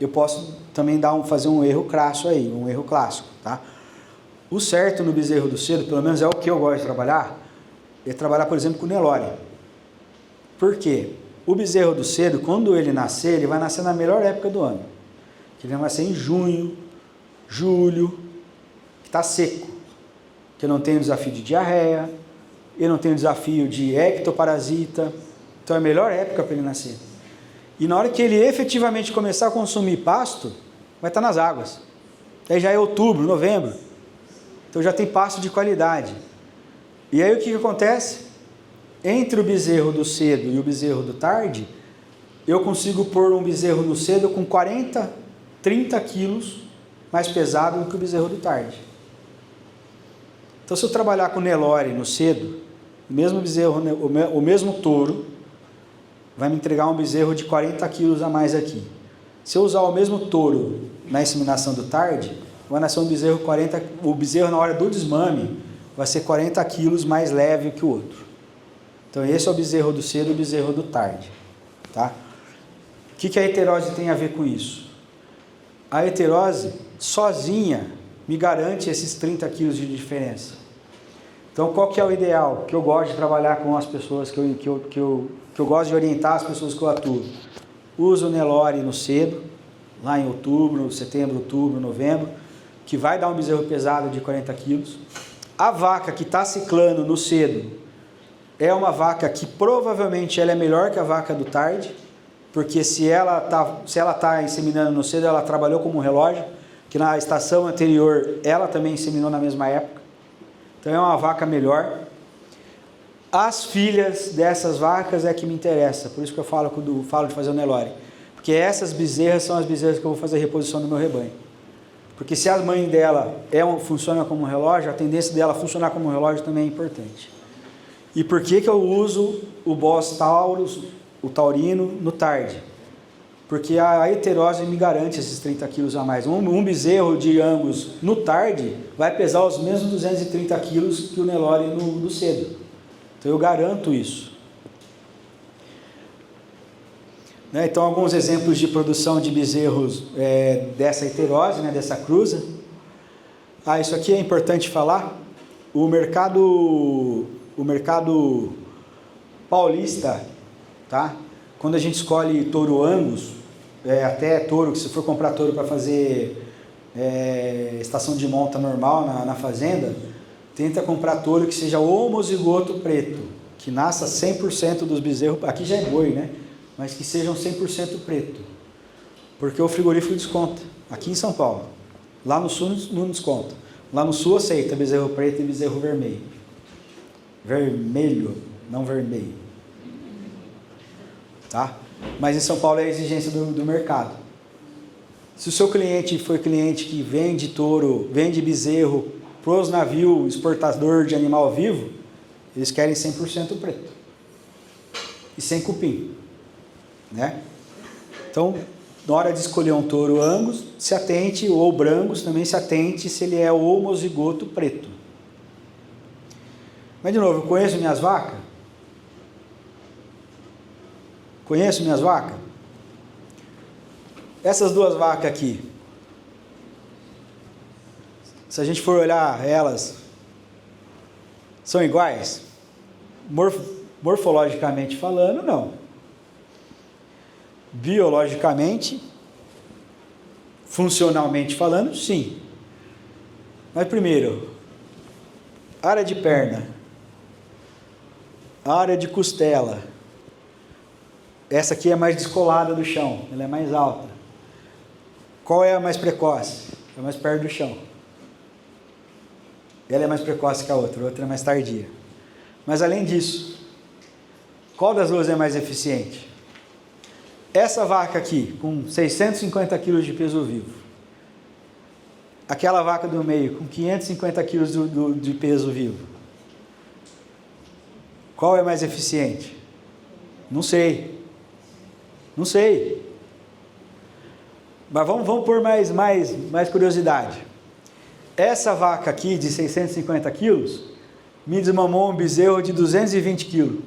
eu posso também fazer um erro crasso aí, um erro clássico, tá? O certo no bezerro do cedo, pelo menos é o que eu gosto de trabalhar, é trabalhar, por exemplo, com Nelore. Por quê? O bezerro do cedo, quando ele nascer, ele vai nascer na melhor época do ano. Ele vai nascer em junho, julho, que está seco, que não tem o desafio de diarreia, ele não tem o desafio de ectoparasita, então é a melhor época para ele nascer. E na hora que ele efetivamente começar a consumir pasto, vai estar nas águas. Aí já é outubro, novembro, então já tem pasto de qualidade. E aí o que acontece? Entre o bezerro do cedo e o bezerro do tarde, eu consigo pôr um bezerro no cedo com 40, 30 quilos mais pesado do que o bezerro do tarde. Então, se eu trabalhar com Nelore no cedo, o mesmo bezerro, o mesmo touro, vai me entregar um bezerro de 40 quilos a mais aqui. Se eu usar o mesmo touro na inseminação do tarde, vai nascer um bezerro 40, o bezerro na hora do desmame vai ser 40 quilos mais leve que o outro. Então, esse é o bezerro do cedo e o bezerro do tarde, tá? O que a heterose tem a ver com isso? A heterose, sozinha, me garante esses 30 quilos de diferença. Então, qual que é o ideal? Que eu gosto de trabalhar com as pessoas, que eu gosto de orientar as pessoas que eu atuo. Uso o Nelore no cedo, lá em outubro, setembro, outubro, novembro, que vai dar um bezerro pesado de 40 quilos. A vaca que está ciclando no cedo é uma vaca que provavelmente ela é melhor que a vaca do tarde, porque se ela está inseminando no cedo, ela trabalhou como um relógio, que na estação anterior ela também inseminou na mesma época. Então é uma vaca melhor. As filhas dessas vacas é que me interessa, por isso que eu falo de fazer o Nelore, porque essas bezerras são as bezerras que eu vou fazer a reposição do meu rebanho. Porque se a mãe dela funciona como um relógio, a tendência dela funcionar como um relógio também é importante. E por que eu uso o Bos Taurus, o taurino, no tarde? Porque a heterose me garante esses 30 quilos a mais. Um bezerro de Angus no tarde vai pesar os mesmos 230 quilos que o Nelore no cedo. Então eu garanto isso. Né? Então alguns exemplos de produção de bezerros dessa heterose, né, dessa cruza. Isso aqui é importante falar. O mercado paulista, tá? Quando a gente escolhe touro Angus, até touro, que se for comprar touro para fazer estação de monta normal na fazenda, tenta comprar touro que seja homozigoto preto, que nasça 100% dos bezerros, aqui já é boi, né? Mas que sejam 100% preto, porque o frigorífico desconta, aqui em São Paulo. Lá no sul não desconta, lá no sul aceita bezerro preto e bezerro vermelho. Vermelho, não vermelho. Tá? Mas em São Paulo é a exigência do mercado. Se o seu cliente for cliente que vende touro, vende bezerro para os navios exportador de animal vivo, eles querem 100% preto e sem cupim, né? Então, na hora de escolher um touro Angus, se atente, ou Brangus também se atente se ele é homozigoto preto. Mas de novo, eu conheço minhas vacas? Conheço minhas vacas? Essas duas vacas aqui, se a gente for olhar elas, são iguais? Morfologicamente falando, não. Biologicamente, funcionalmente falando, sim. Mas primeiro, área de perna, área de costela. Essa aqui é mais descolada do chão, ela é mais alta. Qual é a mais precoce? É mais perto do chão. Ela é mais precoce que a outra é mais tardia. Mas além disso, qual das duas é mais eficiente? Essa vaca aqui, com 650 quilos de peso vivo. Aquela vaca do meio, com 550 quilos de peso vivo. Qual é mais eficiente? Não sei. Não sei. Mas vamos por mais curiosidade. Essa vaca aqui de 650 quilos, me desmamou um bezerro de 220 quilos.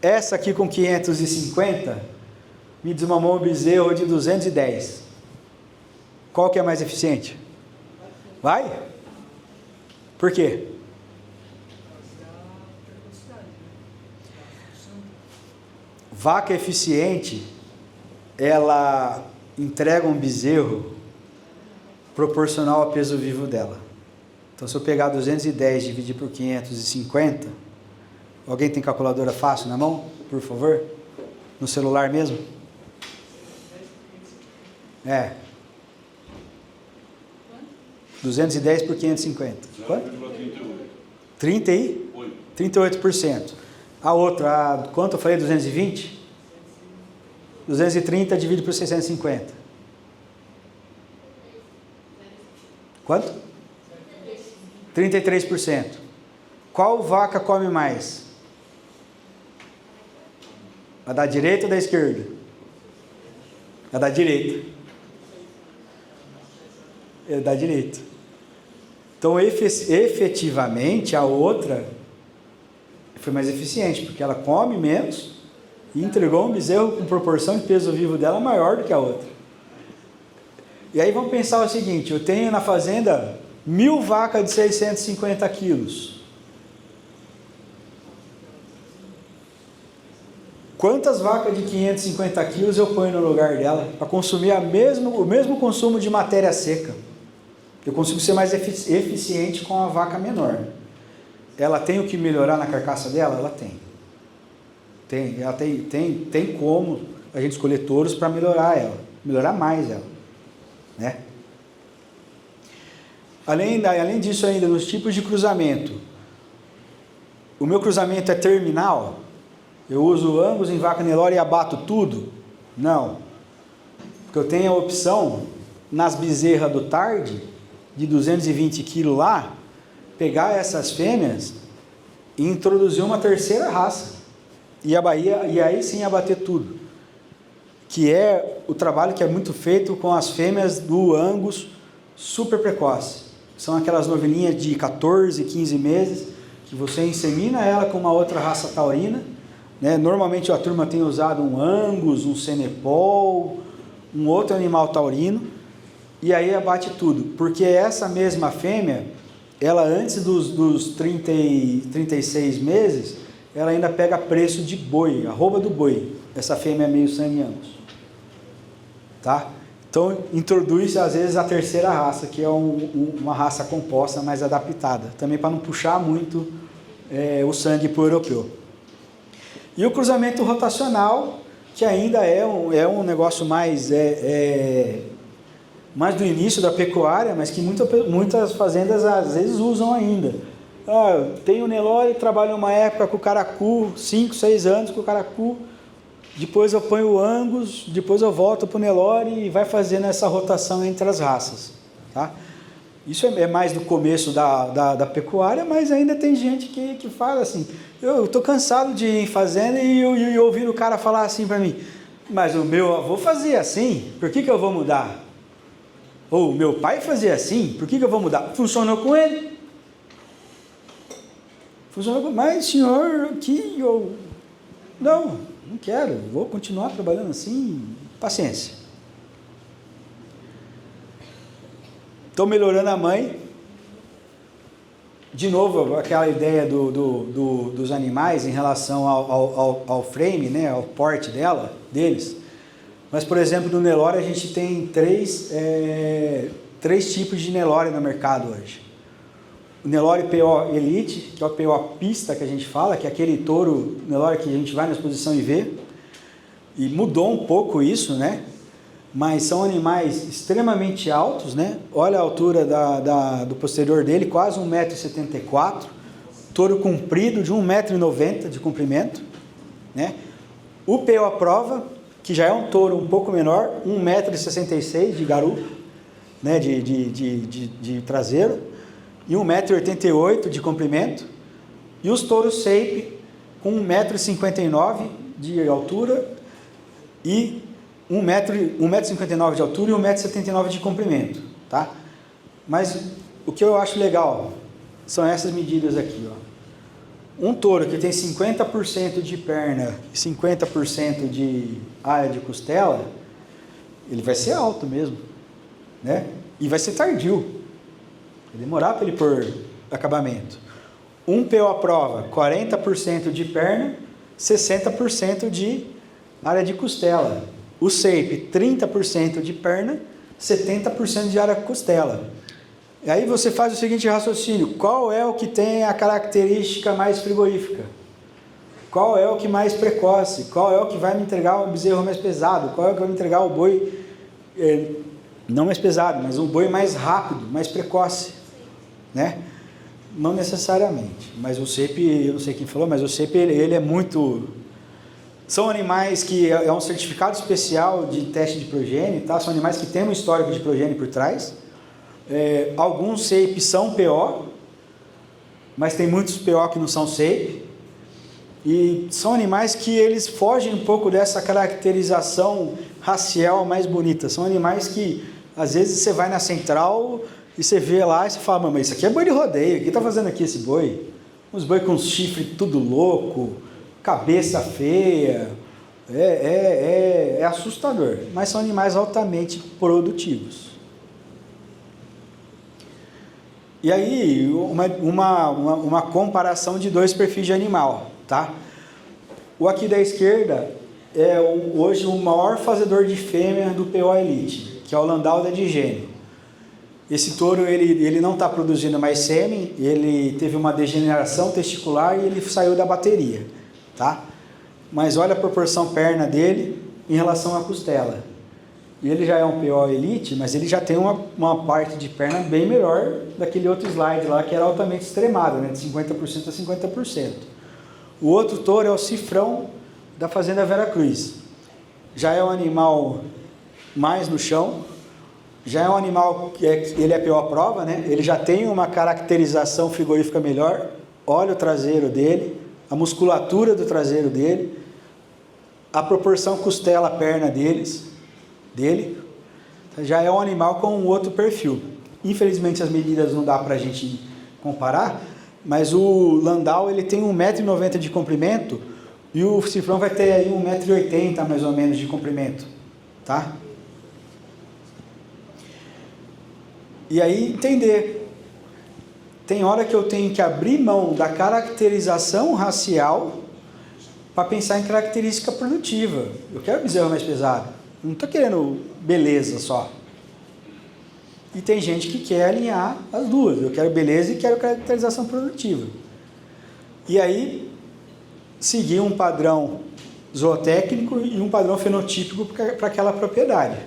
Essa aqui com 550, me desmamou um bezerro de 210. Qual que é mais eficiente? Vai? Por quê? Vaca eficiente, ela entrega um bezerro proporcional ao peso vivo dela. Então, se eu pegar 210 e dividir por 550, alguém tem calculadora fácil na mão, por favor? No celular mesmo? 210 por 550. Quanto? 38%. A outra, quanto eu falei? 220? 230 dividido por 650. Quanto? 33%. Qual vaca come mais? A da direita ou da esquerda? A da direita. É da direita. Então, efetivamente, a outra foi mais eficiente, porque ela come menos e entregou um bezerro com proporção de peso vivo dela maior do que a outra. E aí vamos pensar o seguinte, eu tenho na fazenda 1000 vacas de 650 quilos. Quantas vacas de 550 quilos eu ponho no lugar dela para consumir o mesmo consumo de matéria seca? Eu consigo ser mais eficiente com a vaca menor. Ela tem o que melhorar na carcaça dela? Ela tem. Ela tem como a gente escolher touros para melhorar ela, melhorar mais ela, né? Além disso ainda, nos tipos de cruzamento, o meu cruzamento é terminal? Eu uso Angus em vaca Nelore e abato tudo? Não, porque eu tenho a opção, nas bezerras do tarde, de 220 quilos lá, pegar essas fêmeas e introduzir uma terceira raça, e aí sim abater tudo, que é o trabalho que é muito feito com as fêmeas do Angus super precoce. São aquelas novelinhas de 14, 15 meses, que você insemina ela com uma outra raça taurina, né? Normalmente a turma tem usado um Angus, um Senepol, um outro animal taurino, e aí abate tudo, porque essa mesma fêmea, ela antes dos 36 meses, ela ainda pega preço de boi, arroba do boi. Essa fêmea é meio sangue Angus, tá? Então introduz às vezes a terceira raça, que é uma raça composta mais adaptada, também para não puxar muito o sangue para o europeu. E o cruzamento rotacional, que ainda é um negócio mais do início da pecuária, mas que muitas fazendas às vezes usam ainda. Tem o Nelore, trabalho uma época com o Caracu, 5, 6 anos com o Caracu, depois eu ponho o Angus, depois eu volto para o Nelore e vai fazendo essa rotação entre as raças, tá? Isso é mais do começo da pecuária, mas ainda tem gente que fala assim, eu estou cansado de ir em fazenda e ouvir o cara falar assim para mim, mas o meu avô fazia assim, por que eu vou mudar? Ou meu pai fazia assim, por que eu vou mudar? Funcionou com ele. Funcionou com ele. Mas senhor, aqui eu... Não quero, vou continuar trabalhando assim, paciência. Estou melhorando a mãe. De novo, aquela ideia dos animais em relação ao frame, né, ao porte deles. Mas, por exemplo, no Nelore a gente tem três tipos de Nelore no mercado hoje. O Nelore PO Elite, que é o PO pista que a gente fala, que é aquele touro Nelore que a gente vai na exposição e vê. E mudou um pouco isso, né? Mas são animais extremamente altos, né? Olha a altura do posterior dele, quase 1,74 m. Touro comprido de 1,90 m de comprimento, né? O PO prova, que já é um touro um pouco menor, 1,66 m de garupa, né, de traseiro, e 1,88 m de comprimento, e os touros shape com 1,59 m de altura, e 1,59 m de altura e 1,79 m de comprimento, tá? Mas o que eu acho legal, são essas medidas aqui, ó. Um touro que tem 50% de perna e 50% de área de costela, ele vai ser alto mesmo, né? E vai ser tardio. Vai demorar para ele pôr acabamento. Um PO à prova, 40% de perna, 60% de área de costela. O SAPE, 30% de perna, 70% de área de costela. E aí você faz o seguinte raciocínio: qual é o que tem a característica mais frigorífica? Qual é o que mais precoce? Qual é o que vai me entregar o bezerro mais pesado? Qual é o que vai me entregar o boi, não mais pesado, mas um boi mais rápido, mais precoce, né? Não necessariamente, mas o SAPE, eu não sei quem falou, mas o SAPE ele é muito... São animais que é um certificado especial de teste de progênie, tá? São animais que têm um histórico de progênie por trás. Alguns SAPE são PO, mas tem muitos PO que não são SAPE, e são animais que eles fogem um pouco dessa caracterização racial mais bonita. São animais que às vezes você vai na central e você vê lá e você fala: mas isso aqui é boi de rodeio, o que está fazendo aqui esse boi? Uns boi com chifre tudo louco, cabeça feia, é assustador, mas são animais altamente produtivos. E aí, uma comparação de dois perfis de animal, tá? O aqui da esquerda é hoje o maior fazedor de fêmea do PO Elite, que é o Landau da Digene. Esse touro, ele não está produzindo mais sêmen, ele teve uma degeneração testicular e ele saiu da bateria, tá? Mas olha a proporção perna dele em relação à costela. E ele já é um PO Elite, mas ele já tem uma parte de perna bem melhor daquele outro slide lá, que era altamente extremado, né? De 50% a 50%. O outro touro é o Cifrão da Fazenda Vera Cruz. Já é um animal mais no chão, já é um animal que ele é PO à prova, né? Ele já tem uma caracterização frigorífica melhor. Olha o traseiro dele, a musculatura do traseiro dele, a proporção costela-perna dele, já é um animal com um outro perfil. Infelizmente as medidas não dá para a gente comparar, mas o Landau ele tem 1,90 m de comprimento e o Cifrão vai ter aí 1,80 m mais ou menos de comprimento, tá? E aí entender, tem hora que eu tenho que abrir mão da caracterização racial para pensar em característica produtiva. Eu quero bezerro mais pesado, não estou querendo beleza só. E tem gente que quer alinhar as duas, eu quero beleza e quero caracterização produtiva. E aí, seguir um padrão zootécnico e um padrão fenotípico para aquela propriedade.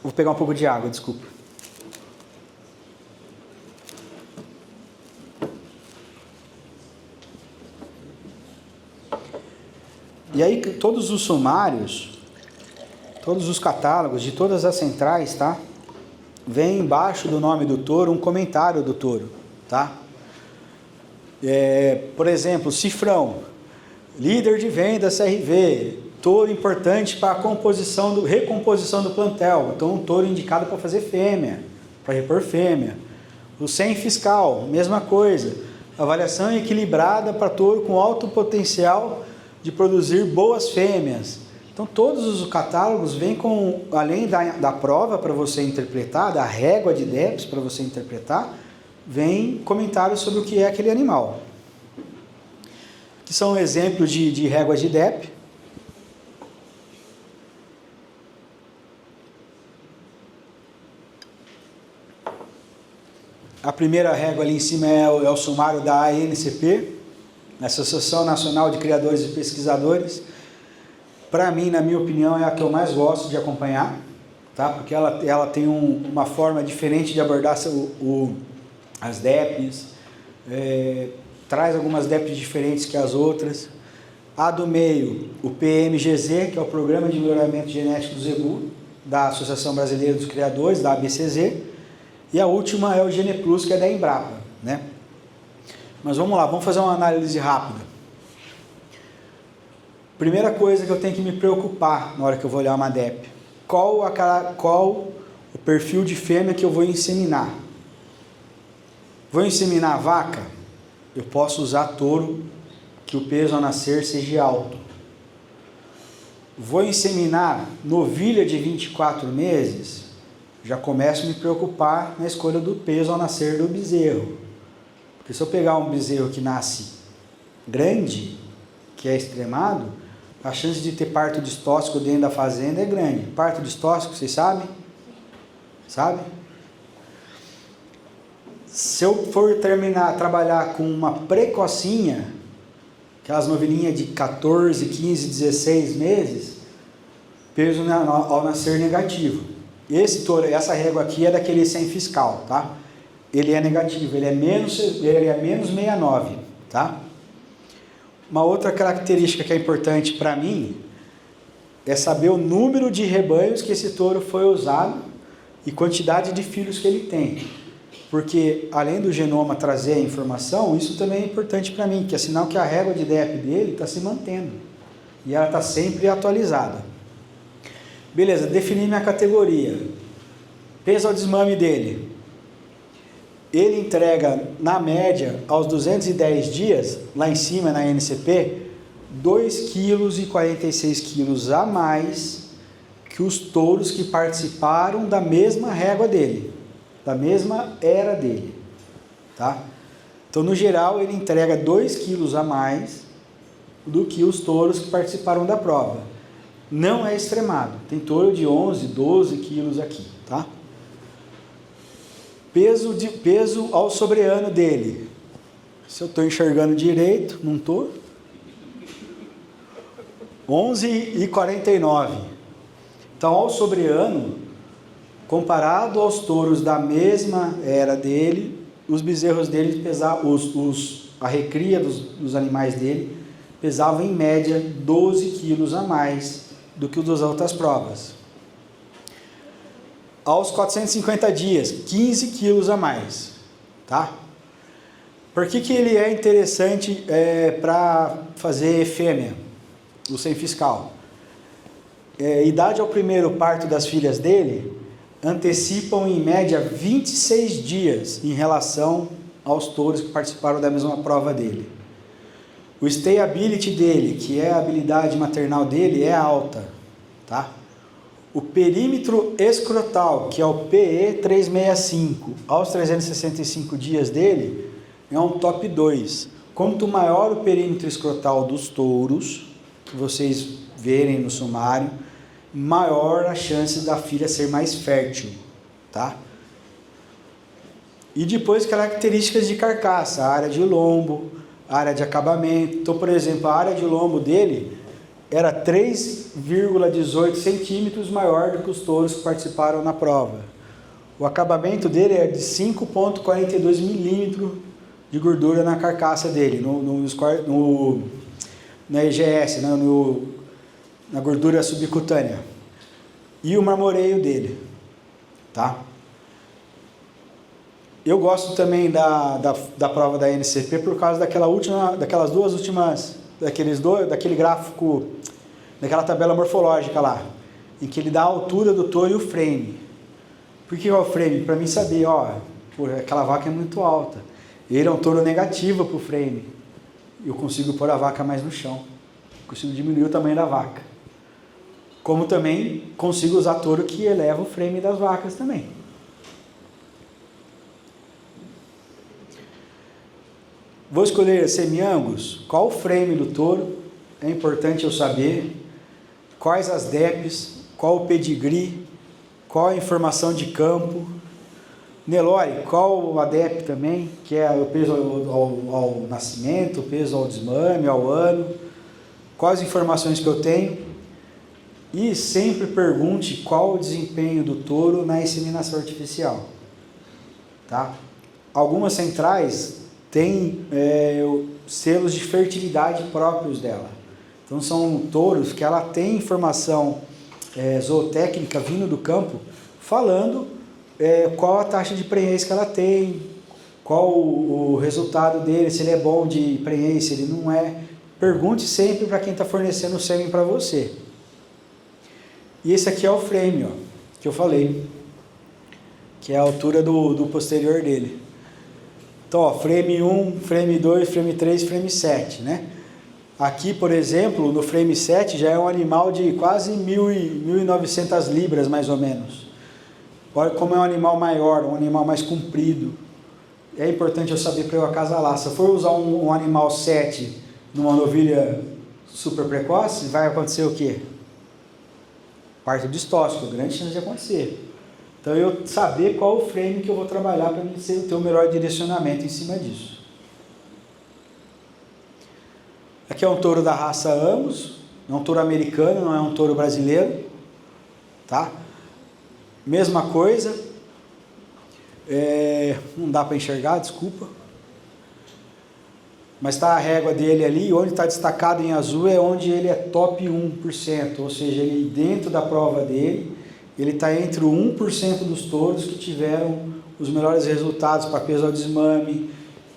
Vou pegar um pouco de água, desculpa. E aí todos os sumários, todos os catálogos de todas as centrais, tá? Vem embaixo do nome do touro um comentário do touro, tá? Por exemplo, Cifrão, líder de venda CRV, touro importante para a recomposição do plantel. Então um touro indicado para fazer fêmea, para repor fêmea. O sem fiscal, mesma coisa. Avaliação equilibrada para touro com alto potencial de produzir boas fêmeas. Então todos os catálogos vêm com, além da prova para você interpretar, da régua de DEPS para você interpretar, vem comentários sobre o que é aquele animal. Que são exemplos de réguas de DEP. A primeira régua ali em cima é o sumário da ANCP, Associação Nacional de Criadores e Pesquisadores. Para mim, na minha opinião, é a que eu mais gosto de acompanhar, tá? Porque ela tem uma forma diferente de abordar as DEPs, traz algumas DEPs diferentes que as outras. A do meio, o PMGZ, que é o Programa de Melhoramento Genético do Zebu, da Associação Brasileira dos Criadores, da ABCZ, e a última é o GenePlus, que é da Embrapa, né? Mas vamos lá, vamos fazer uma análise rápida. Primeira coisa que eu tenho que me preocupar na hora que eu vou olhar uma DEP, qual o perfil de fêmea que eu vou inseminar. Vou inseminar a vaca? Eu posso usar touro que o peso ao nascer seja alto. Vou inseminar novilha de 24 meses? Já começo a me preocupar na escolha do peso ao nascer do bezerro. Porque se eu pegar um bezerro que nasce grande, que é extremado, a chance de ter parto distóxico dentro da fazenda é grande. Parto distóxico, vocês sabem? Sabe? Se eu for trabalhar com uma precocinha, aquelas novilhinhas de 14, 15, 16 meses, peso ao nascer negativo. Essa régua aqui é daquele sem fiscal, tá? Ele é negativo, ele é menos 69, tá? Uma outra característica que é importante para mim é saber o número de rebanhos que esse touro foi usado e quantidade de filhos que ele tem. Porque além do genoma trazer a informação, isso também é importante para mim, que é sinal que a régua de DEP dele está se mantendo e ela está sempre atualizada. Beleza, defini minha categoria. Peso ao desmame dele. Ele entrega, na média, aos 210 dias, lá em cima na NCP, 2,46 kg a mais que os touros que participaram da mesma régua dele, da mesma era dele, tá? Então, no geral, ele entrega 2 quilos a mais do que os touros que participaram da prova. Não é extremado, tem touro de 11, 12 quilos aqui, tá? Peso ao sobreano dele. Se eu estou enxergando direito, não estou. 11,49. Então, ao sobreano, comparado aos touros da mesma era dele, os bezerros dele pesavam, a recria dos animais dele pesavam em média 12 quilos a mais do que os das outras provas. Aos 450 dias, 15 quilos a mais, tá? Por que ele é interessante para fazer fêmea, o sem fiscal? Idade ao primeiro parto das filhas dele antecipam em média 26 dias em relação aos touros que participaram da mesma prova dele. O stayability dele, que é a habilidade maternal dele, é alta, tá? O perímetro escrotal, que é o PE365, aos 365 dias dele, é um top 2. Quanto maior o perímetro escrotal dos touros, que vocês verem no sumário, maior a chance da filha ser mais fértil, tá? E depois características de carcaça, área de lombo, área de acabamento. Então, por exemplo, a área de lombo dele era 3,18 centímetros maior do que os touros que participaram na prova. O acabamento dele é de 5,42 milímetros de gordura na carcaça dele, na EGS, na gordura subcutânea. E o marmoreio dele, tá? Eu gosto também da prova da NCP por causa daquelas duas últimas, daquele gráfico, daquela tabela morfológica lá, em que ele dá a altura do touro e o frame. Por que é o frame? Para mim saber, aquela vaca é muito alta. Ele é um touro negativo para o frame. Eu consigo pôr a vaca mais no chão. Consigo diminuir o tamanho da vaca. Como também consigo usar touro que eleva o frame das vacas também. Vou escolher semi-angus. Qual o frame do touro? É importante eu saber. Quais as DEPs, qual o pedigree, qual a informação de campo. Nelore, qual a DEP também, que é o peso ao nascimento, o peso ao desmame, ao ano. Quais informações que eu tenho. E sempre pergunte qual o desempenho do touro na inseminação artificial. Tá? Algumas centrais têm selos de fertilidade próprios dela. Então são touros que ela tem informação zootécnica vindo do campo, falando qual a taxa de prenhez que ela tem, qual o resultado dele, se ele é bom de prenhez, se ele não é. Pergunte sempre para quem está fornecendo o sêmen para você. E esse aqui é o frame, que eu falei. que é a altura do posterior dele. Então, ó, frame 1, frame 2, frame 3, frame 7, né? Aqui, por exemplo, no frame 7 já é um animal de quase 1.900 libras, mais ou menos. Olha como é um animal maior, um animal mais comprido. É importante eu saber para eu acasalar. Se eu for usar um animal 7 numa novilha super precoce, vai acontecer o quê? Parto distóxico, grande chance de acontecer. Então, eu saber qual o frame que eu vou trabalhar para ter o melhor direcionamento em cima disso. Aqui é um touro da raça Angus, é um touro americano, não é um touro brasileiro, tá? Mesma coisa, não dá para enxergar, desculpa, mas está a régua dele ali, onde está destacado em azul é onde ele é top 1%, ou seja, ele dentro da prova dele, ele está entre o 1% dos touros que tiveram os melhores resultados para peso ao desmame,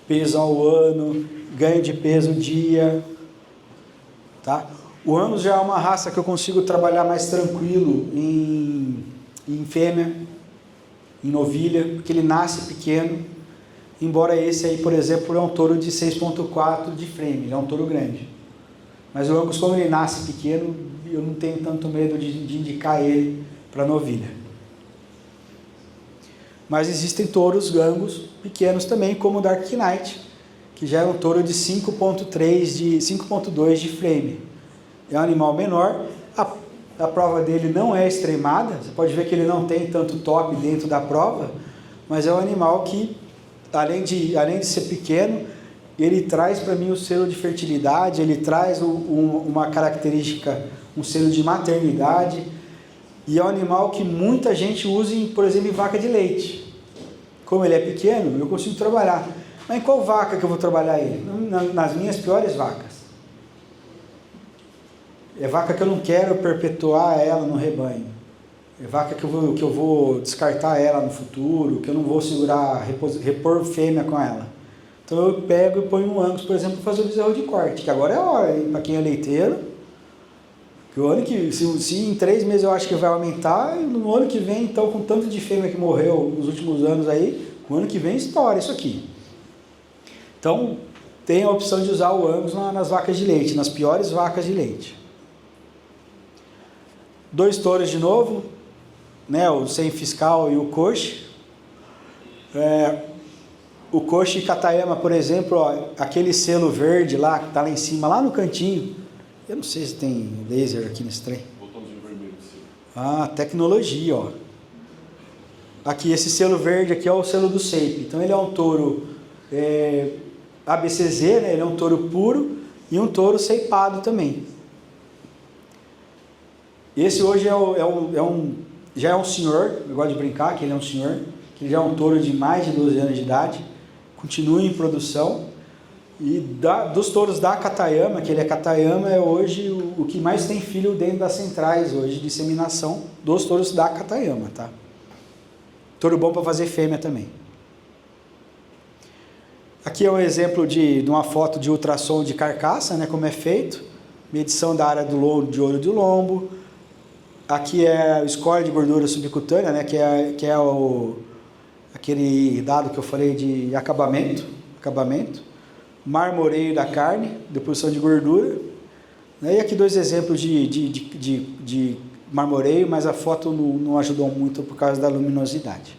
peso ao ano, ganho de peso dia, tá? O Angus já é uma raça que eu consigo trabalhar mais tranquilo em fêmea, em novilha, porque ele nasce pequeno, embora esse aí, por exemplo, é um touro de 6.4 de frame, ele é um touro grande. Mas o Angus, como ele nasce pequeno, eu não tenho tanto medo de indicar ele para novilha. Mas existem touros Angus pequenos também, como o Dark Knight, que já é um touro de 5.2 de frame. É um animal menor, a prova dele não é extremada, você pode ver que ele não tem tanto top dentro da prova, mas é um animal que, além de ser pequeno, ele traz para mim o selo de fertilidade, ele traz uma característica, um selo de maternidade, e é um animal que muita gente usa, por exemplo, em vaca de leite. Como ele é pequeno, eu consigo trabalhar. Mas em qual vaca que eu vou trabalhar ele? Nas minhas piores vacas. É vaca que eu não quero perpetuar ela no rebanho. É vaca que eu vou descartar ela no futuro, que eu não vou segurar, repor fêmea com ela. Então eu pego e ponho um Angus, por exemplo, para fazer o bezerro de corte, que agora é a hora, para quem é leiteiro. Que o ano que, se em 3 meses eu acho que vai aumentar, no ano que vem, então, com tanto de fêmea que morreu nos últimos anos aí, o ano que vem estoura isso aqui. Então, tem a opção de usar o Angus nas vacas de leite, nas piores vacas de leite. 2 touros de novo, né, o sem fiscal e o coche. O coche Katayama, por exemplo, ó, aquele selo verde lá, que está lá em cima, lá no cantinho. Eu não sei se tem laser aqui nesse trem. Botãozinho vermelho. Ah, tecnologia, ó. Aqui, esse selo verde aqui é o selo do SAPE. Então, ele é um touro ABCZ, né? Ele é um touro puro e um touro ceipado também. Esse hoje já é um senhor, eu gosto de brincar que ele é um senhor, que ele já é um touro de mais de 12 anos de idade, continua em produção. E dos touros da Katayama, que ele é Katayama, é hoje o que mais tem filho dentro das centrais hoje de inseminação dos touros da Katayama, tá? Touro bom para fazer fêmea também. Aqui é um exemplo de uma foto de ultrassom de carcaça, né, como é feito. Medição da área de olho do lombo. Aqui é o score de gordura subcutânea, né, que é aquele dado que eu falei de acabamento. Marmoreio da carne, deposição de gordura, né? E aqui 2 exemplos de marmoreio, mas a foto não ajudou muito por causa da luminosidade.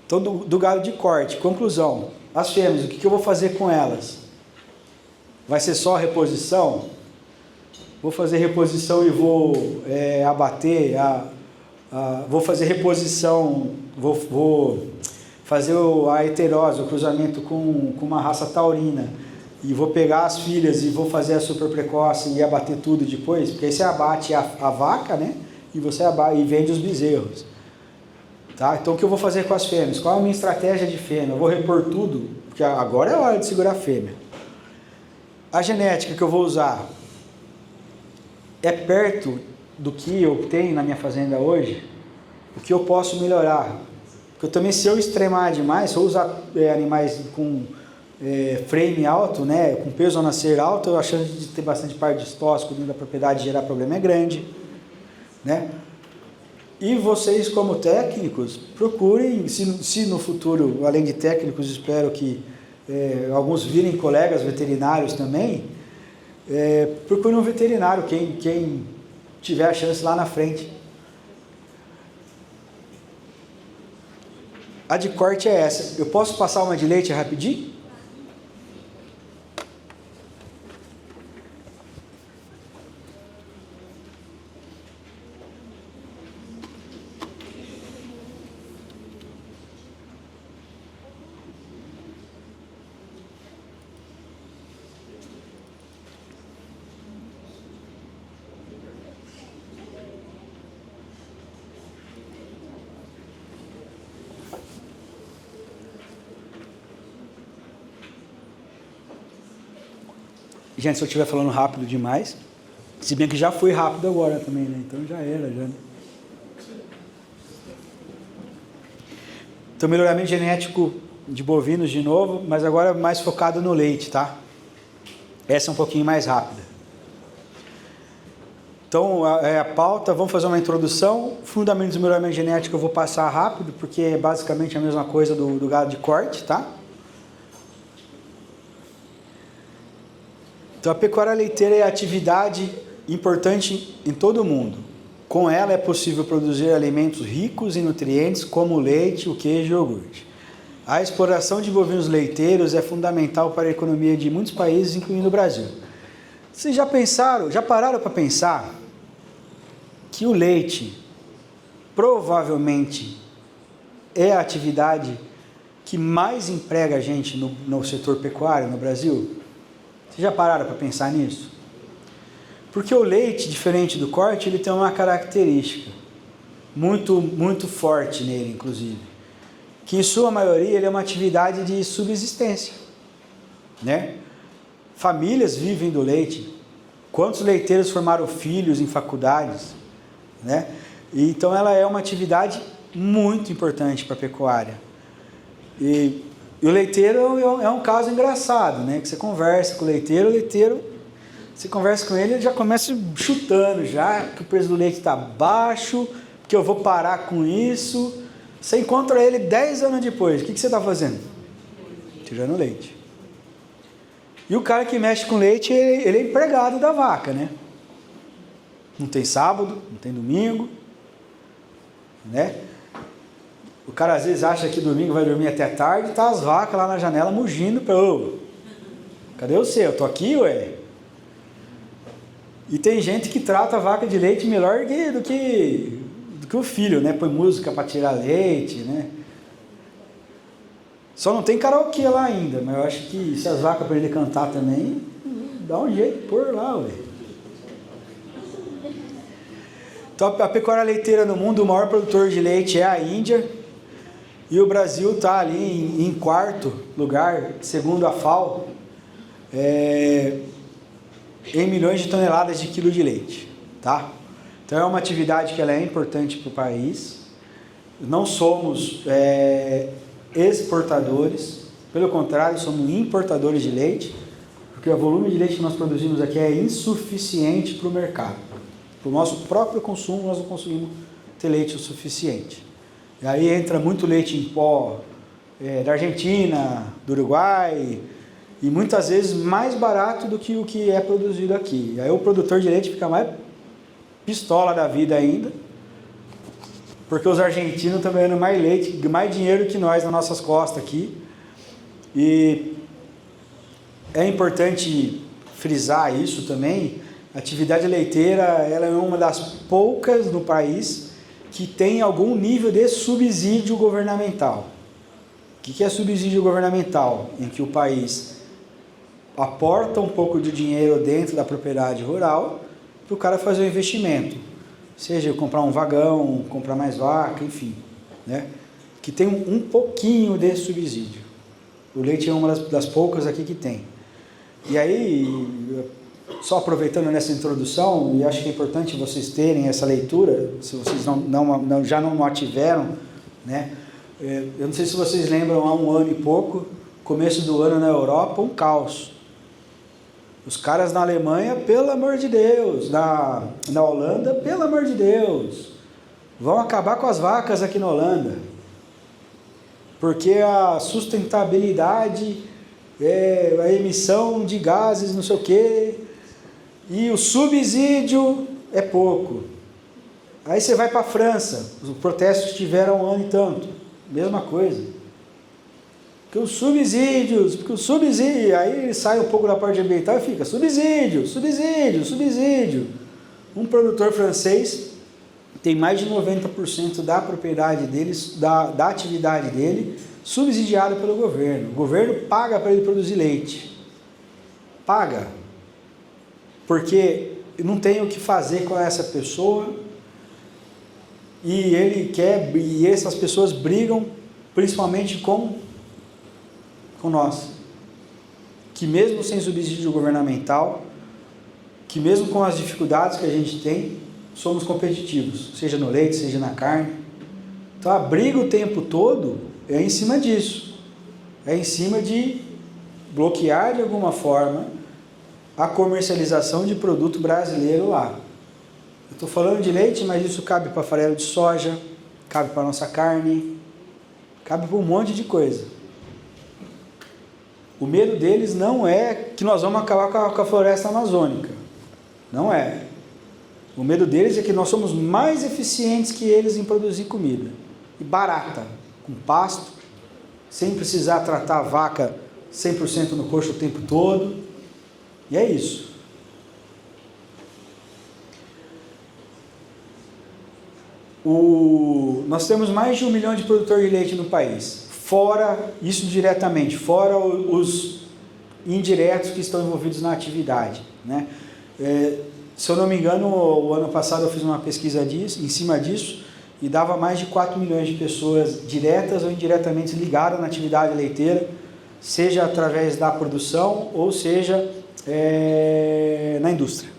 Então, do gado de corte, conclusão, as fêmeas, o que eu vou fazer com elas? Vai ser só reposição? Vou fazer reposição e vou abater, vou fazer reposição, vou fazer a heterose, o cruzamento com uma raça taurina, e vou pegar as filhas e vou fazer a super precoce e abater tudo depois, porque aí você abate a vaca, né? E você vende os bezerros. Tá? Então o que eu vou fazer com as fêmeas? Qual é a minha estratégia de fêmea? Eu vou repor tudo, porque agora é a hora de segurar a fêmea. A genética que eu vou usar é perto do que eu tenho na minha fazenda hoje, o que eu posso melhorar. Porque também, se eu extremar demais, se eu usar animais com frame alto, né, com peso ao nascer alto, a chance de ter bastante par distóxico dentro da propriedade e gerar problema é grande, né? E vocês, como técnicos, procurem, se no futuro, além de técnicos, espero que alguns virem colegas veterinários também, procurem um veterinário, quem tiver a chance lá na frente. A de corte é essa. Eu posso passar uma de leite rapidinho? Gente, se eu estiver falando rápido demais, se bem que já foi rápido agora também, né? Então já era, já. Então, melhoramento genético de bovinos de novo, mas agora mais focado no leite, tá? Essa é um pouquinho mais rápida. Então, a pauta, vamos fazer uma introdução. Fundamentos do melhoramento genético eu vou passar rápido, porque é basicamente a mesma coisa do gado de corte, tá? Então, a pecuária leiteira é atividade importante em todo o mundo. Com ela é possível produzir alimentos ricos em nutrientes, como o leite, o queijo e o iogurte. A exploração de bovinos leiteiros é fundamental para a economia de muitos países, incluindo o Brasil. Vocês já pararam para pensar que o leite provavelmente é a atividade que mais emprega a gente no setor pecuário no Brasil? Vocês já pararam para pensar nisso? Porque o leite, diferente do corte, ele tem uma característica muito, muito forte nele, inclusive, que em sua maioria ele é uma atividade de subsistência, né? Famílias vivem do leite. Quantos leiteiros formaram filhos em faculdades, né? E então ela é uma atividade muito importante para a pecuária. E o leiteiro é um caso engraçado, né? Que você conversa com o leiteiro, você conversa com ele já começa chutando já, que o preço do leite está baixo, que eu vou parar com isso. Você encontra ele 10 anos depois, o que você está fazendo? Tirando leite. E o cara que mexe com leite, ele é empregado da vaca, né? Não tem sábado, não tem domingo, né? O cara às vezes acha que domingo vai dormir até tarde, tá as vacas lá na janela mugindo para cadê você? Eu tô aqui, ué. E tem gente que trata a vaca de leite melhor do que o filho, né? Põe música para tirar leite, né? Só não tem karaokê lá ainda, mas eu acho que se as vacas aprenderem a cantar também, dá um jeito de pôr lá, ué. Então a pecuária leiteira no mundo, o maior produtor de leite é a Índia. E o Brasil está ali em quarto lugar, segundo a FAO, em milhões de toneladas de quilo de leite, tá? Então é uma atividade que ela é importante para o país. Não somos exportadores, pelo contrário, somos importadores de leite, porque o volume de leite que nós produzimos aqui é insuficiente para o mercado. Para o nosso próprio consumo, nós não conseguimos ter leite o suficiente. E aí entra muito leite em pó da Argentina, do Uruguai, e muitas vezes mais barato do que o que é produzido aqui. E aí o produtor de leite fica mais pistola da vida ainda, porque os argentinos estão ganhando mais leite, mais dinheiro que nós nas nossas costas aqui. E é importante frisar isso também. A atividade leiteira, ela é uma das poucas no país que tem algum nível de subsídio governamental. O que é subsídio governamental? Em que o país aporta um pouco de dinheiro dentro da propriedade rural para o cara fazer um investimento, seja comprar um vagão, comprar mais vaca, enfim, né? Que tem um pouquinho de subsídio. O leite é uma das poucas aqui que tem. E aí, só aproveitando nessa introdução, e acho que é importante vocês terem essa leitura, se vocês já não a tiveram, né? Eu não sei se vocês lembram, há um ano e pouco, começo do ano na Europa, um caos. Os caras na Alemanha, pelo amor de Deus, na Holanda, pelo amor de Deus, vão acabar com as vacas aqui na Holanda, porque a sustentabilidade, a emissão de gases, não sei o quê, e o subsídio é pouco. Aí você vai para a França, os protestos tiveram um ano e tanto, mesma coisa. Porque os subsídios, aí sai um pouco da parte ambiental e fica subsídio. Um produtor francês tem mais de 90% da propriedade deles, da atividade dele, subsidiado pelo governo. O governo paga para ele produzir leite. Paga. Porque não tem o que fazer com essa pessoa e e essas pessoas brigam principalmente com nós. Que mesmo sem subsídio governamental, que mesmo com as dificuldades que a gente tem, somos competitivos, seja no leite, seja na carne. Então a briga o tempo todo é em cima disso, é em cima de bloquear de alguma forma a comercialização de produto brasileiro lá. Eu estou falando de leite, mas isso cabe para farelo de soja, cabe para nossa carne, cabe para um monte de coisa. O medo deles não é que nós vamos acabar com a floresta amazônica, não é. O medo deles é que nós somos mais eficientes que eles em produzir comida, e barata, com pasto, sem precisar tratar a vaca 100% no coxo o tempo todo, e é isso. Nós temos mais de 1 milhão de produtores de leite no país, fora isso diretamente, fora os indiretos que estão envolvidos na atividade, né? Se eu não me engano, o ano passado eu fiz uma pesquisa em cima disso, e dava mais de 4 milhões de pessoas diretas ou indiretamente ligadas na atividade leiteira, seja através da produção ou seja na indústria.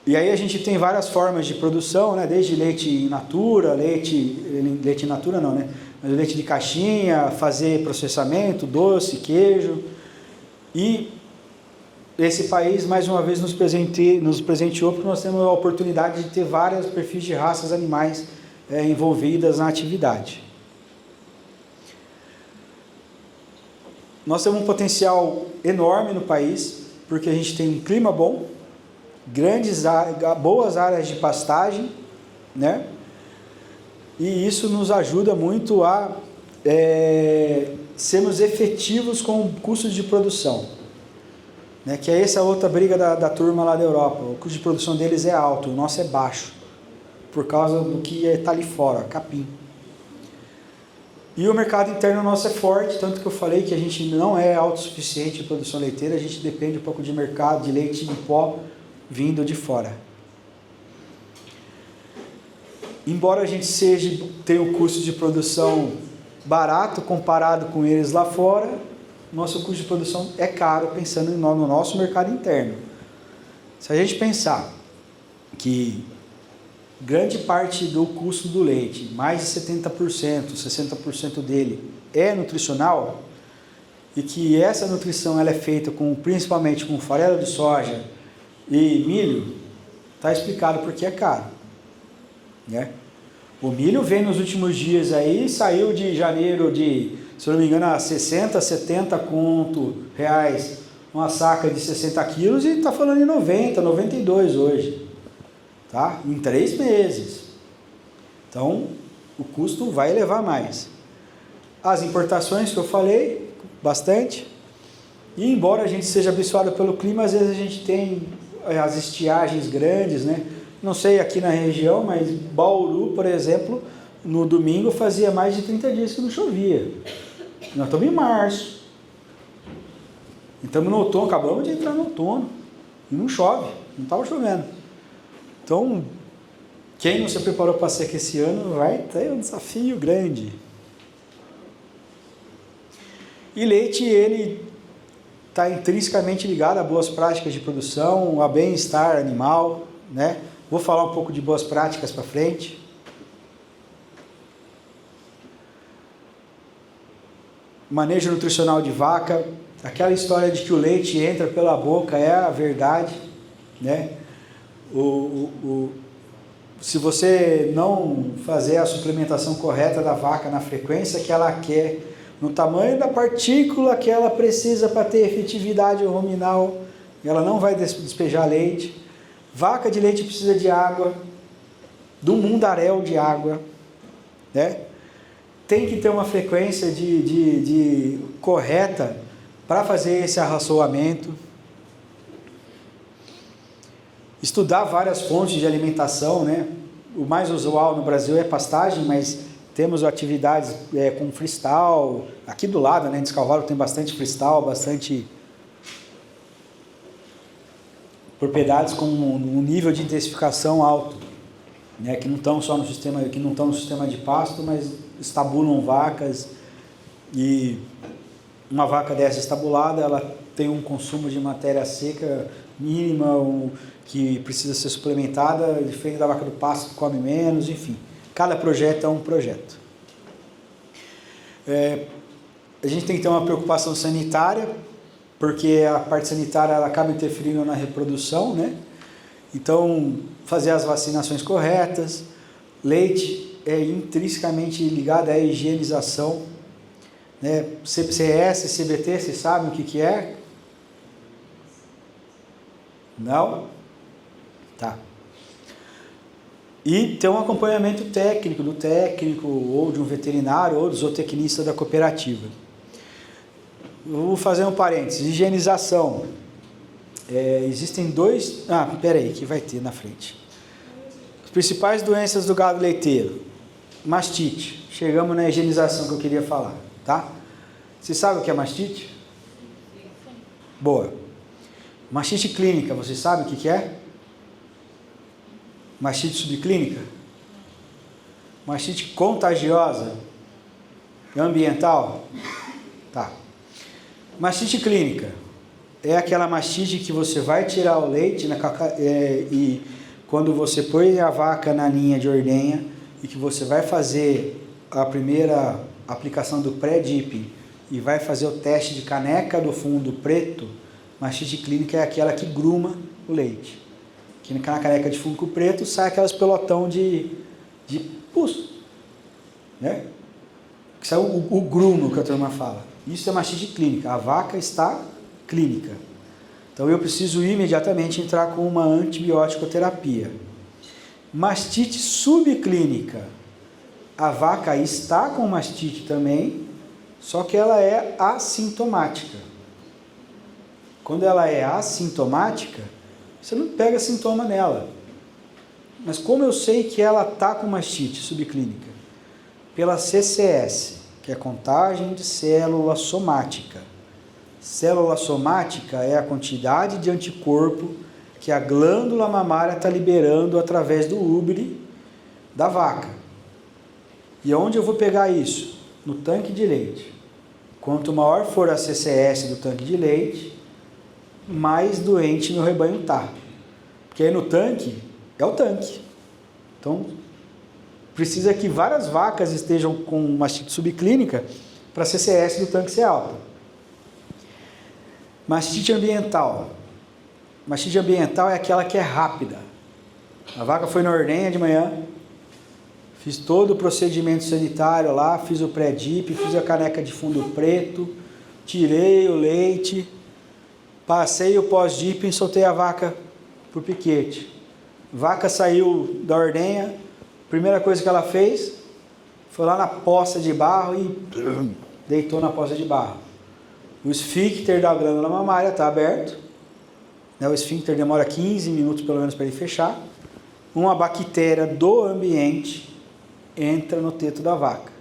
E aí a gente tem várias formas de produção, né? Desde leite in natura, leite in natura não, né? Mas leite de caixinha, fazer processamento, doce, queijo. E esse país, mais uma vez, nos presenteou, porque nós temos a oportunidade de ter vários perfis de raças animais envolvidas na atividade. Nós temos um potencial enorme no país, porque a gente tem um clima bom, boas áreas de pastagem, né? E isso nos ajuda muito a sermos efetivos com o custo de produção, né? Que é essa outra briga da turma lá da Europa. O custo de produção deles é alto, o nosso é baixo, por causa do que está ali fora, capim. E o mercado interno nosso é forte, tanto que eu falei que a gente não é autossuficiente em produção leiteira, a gente depende um pouco de mercado, de leite em pó, vindo de fora. Embora a gente tenha um custo de produção barato comparado com eles lá fora, nosso custo de produção é caro pensando no nosso mercado interno. Se a gente pensar que grande parte do custo do leite, mais de 70%, 60% dele é nutricional, e que essa nutrição ela é feita principalmente com farelo de soja e milho, está explicado porque é caro, né? O milho vem nos últimos dias aí, saiu de janeiro se eu não me engano, a 60, 70 reais, uma saca de 60 quilos, e está falando em 90, 92 hoje, tá? Em 3 meses. Então, o custo vai elevar mais. As importações que eu falei, bastante, e embora a gente seja abençoado pelo clima, às vezes a gente tem as estiagens grandes, né? Não sei aqui na região, mas Bauru, por exemplo, no domingo fazia mais de 30 dias que não chovia. Nós estamos em março. Estamos no outono, acabamos de entrar no outono. E não chove, não estava chovendo. Então, quem não se preparou para a seca esse ano vai ter um desafio grande. E leite, ele está intrinsecamente ligado a boas práticas de produção, a bem-estar animal, né? Vou falar um pouco de boas práticas para frente. Manejo nutricional de vaca, aquela história de que o leite entra pela boca é a verdade, né? se você não fazer a suplementação correta da vaca na frequência que ela quer, no tamanho da partícula que ela precisa para ter efetividade ruminal, ela não vai despejar leite. Vaca de leite precisa de água, do mundaréu de água, né? Tem que ter uma frequência de correta para fazer esse arraçoamento. Estudar várias fontes de alimentação, né? O mais usual no Brasil é pastagem, mas temos atividades com freestyle, aqui do lado, né, em Descalvado tem bastante freestyle, bastante propriedades com um nível de intensificação alto, né, que não estão só no sistema, que não estão no sistema de pasto, mas estabulam vacas, e uma vaca dessa estabulada, ela tem um consumo de matéria seca mínima, que precisa ser suplementada, diferente da vaca do pasto que come menos, enfim. Cada projeto é um projeto. A gente tem que ter uma preocupação sanitária, porque a parte sanitária ela acaba interferindo na reprodução, né? Então, fazer as vacinações corretas. Leite é intrinsecamente ligado à higienização, né? CS, CBT, vocês sabem o que é? Não? Tá. E ter um acompanhamento técnico do técnico, ou de um veterinário, ou do zootecnista da cooperativa. Vou fazer um parênteses, higienização. Existem dois... peraí, que vai ter na frente. As principais doenças do gado leiteiro. Mastite. Chegamos na higienização que eu queria falar, tá? Você sabe o que é mastite? Boa. Mastite clínica, você sabe o que é? Mastite subclínica? Mastite contagiosa? Ambiental? Tá. Mastite clínica é aquela mastite que você vai tirar o leite e quando você põe a vaca na linha de ordenha e que você vai fazer a primeira aplicação do pré-dipping e vai fazer o teste de caneca do fundo preto, mastite clínica é aquela que gruma o leite. Que na caneca de fundo preto sai aquelas pelotão de pus, né? Que sai o grumo que a turma fala. Isso é mastite clínica, a vaca está clínica. Então eu preciso imediatamente entrar com uma antibiótico-terapia. Mastite subclínica, a vaca está com mastite também, só que ela é assintomática. Quando ela é assintomática, você não pega sintoma nela. Mas como eu sei que ela está com mastite subclínica? Pela CCS, que é contagem de célula somática. Célula somática é a quantidade de anticorpo que a glândula mamária está liberando através do úbere da vaca. E onde eu vou pegar isso? No tanque de leite. Quanto maior for a CCS do tanque de leite, mais doente meu rebanho está. Porque aí no tanque, é o tanque. Então, precisa que várias vacas estejam com mastite subclínica para a CCS do tanque ser alta. Mastite ambiental. Mastite ambiental é aquela que é rápida. A vaca foi na ordenha de manhã, fiz todo o procedimento sanitário lá, fiz o pré-dip, fiz a caneca de fundo preto, tirei o leite, passei o pós-dipping, soltei a vaca por piquete. Vaca saiu da ordenha, primeira coisa que ela fez foi lá na poça de barro e deitou na poça de barro. O esfíncter da glândula mamária está aberto, né? O esfíncter demora 15 minutos pelo menos para ele fechar. Uma bactéria do ambiente entra no teto da vaca.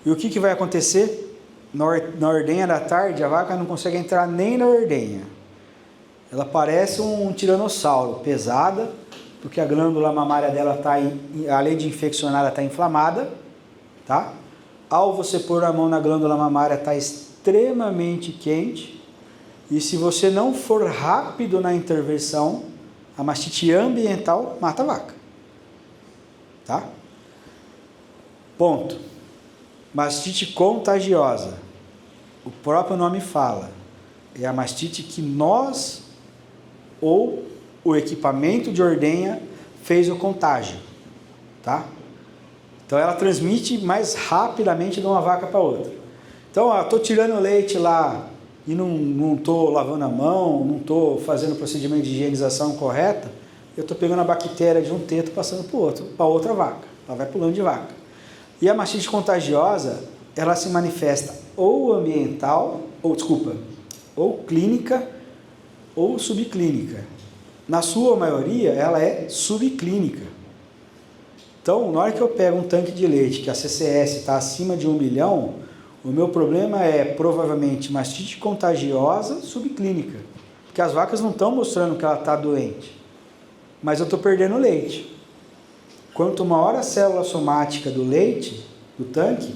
E o que vai acontecer? Na ordenha da tarde, a vaca não consegue entrar nem na ordenha. Ela parece um tiranossauro, pesada, porque a glândula mamária dela está, além de infeccionada, está inflamada, tá? Ao você pôr a mão na glândula mamária, está extremamente quente, e se você não for rápido na intervenção, a mastite ambiental mata a vaca, tá? Ponto. Mastite contagiosa, o próprio nome fala, é a mastite que nós ou o equipamento de ordenha fez o contágio, tá? Então ela transmite mais rapidamente de uma vaca para outra. Então, estou tirando o leite lá e não estou lavando a mão, não estou fazendo o procedimento de higienização correta, eu estou pegando a bactéria de um teto passando para outra vaca. Ela vai pulando de vaca. E a mastite contagiosa, ela se manifesta ou ambiental, ou clínica ou subclínica. Na sua maioria, ela é subclínica. Então, na hora que eu pego um tanque de leite, que a CCS está acima de 1 milhão, o meu problema é provavelmente mastite contagiosa subclínica. Porque as vacas não estão mostrando que ela está doente. Mas eu estou perdendo leite. Quanto maior a célula somática do leite, do tanque,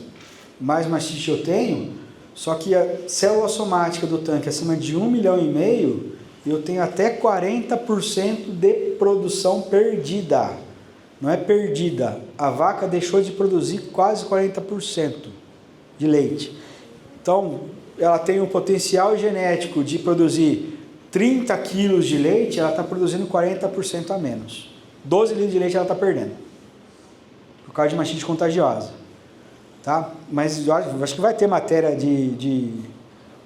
mais mastite eu tenho, só que a célula somática do tanque acima de 1,5 milhão, eu tenho até 40% de produção perdida. Não é perdida, a vaca deixou de produzir quase 40% de leite. Então, ela tem um potencial genético de produzir 30 quilos de leite, ela está produzindo 40% a menos. 12 litros de leite ela está perdendo, por causa de mastite contagiosa. Tá? Mas eu acho que vai ter matéria de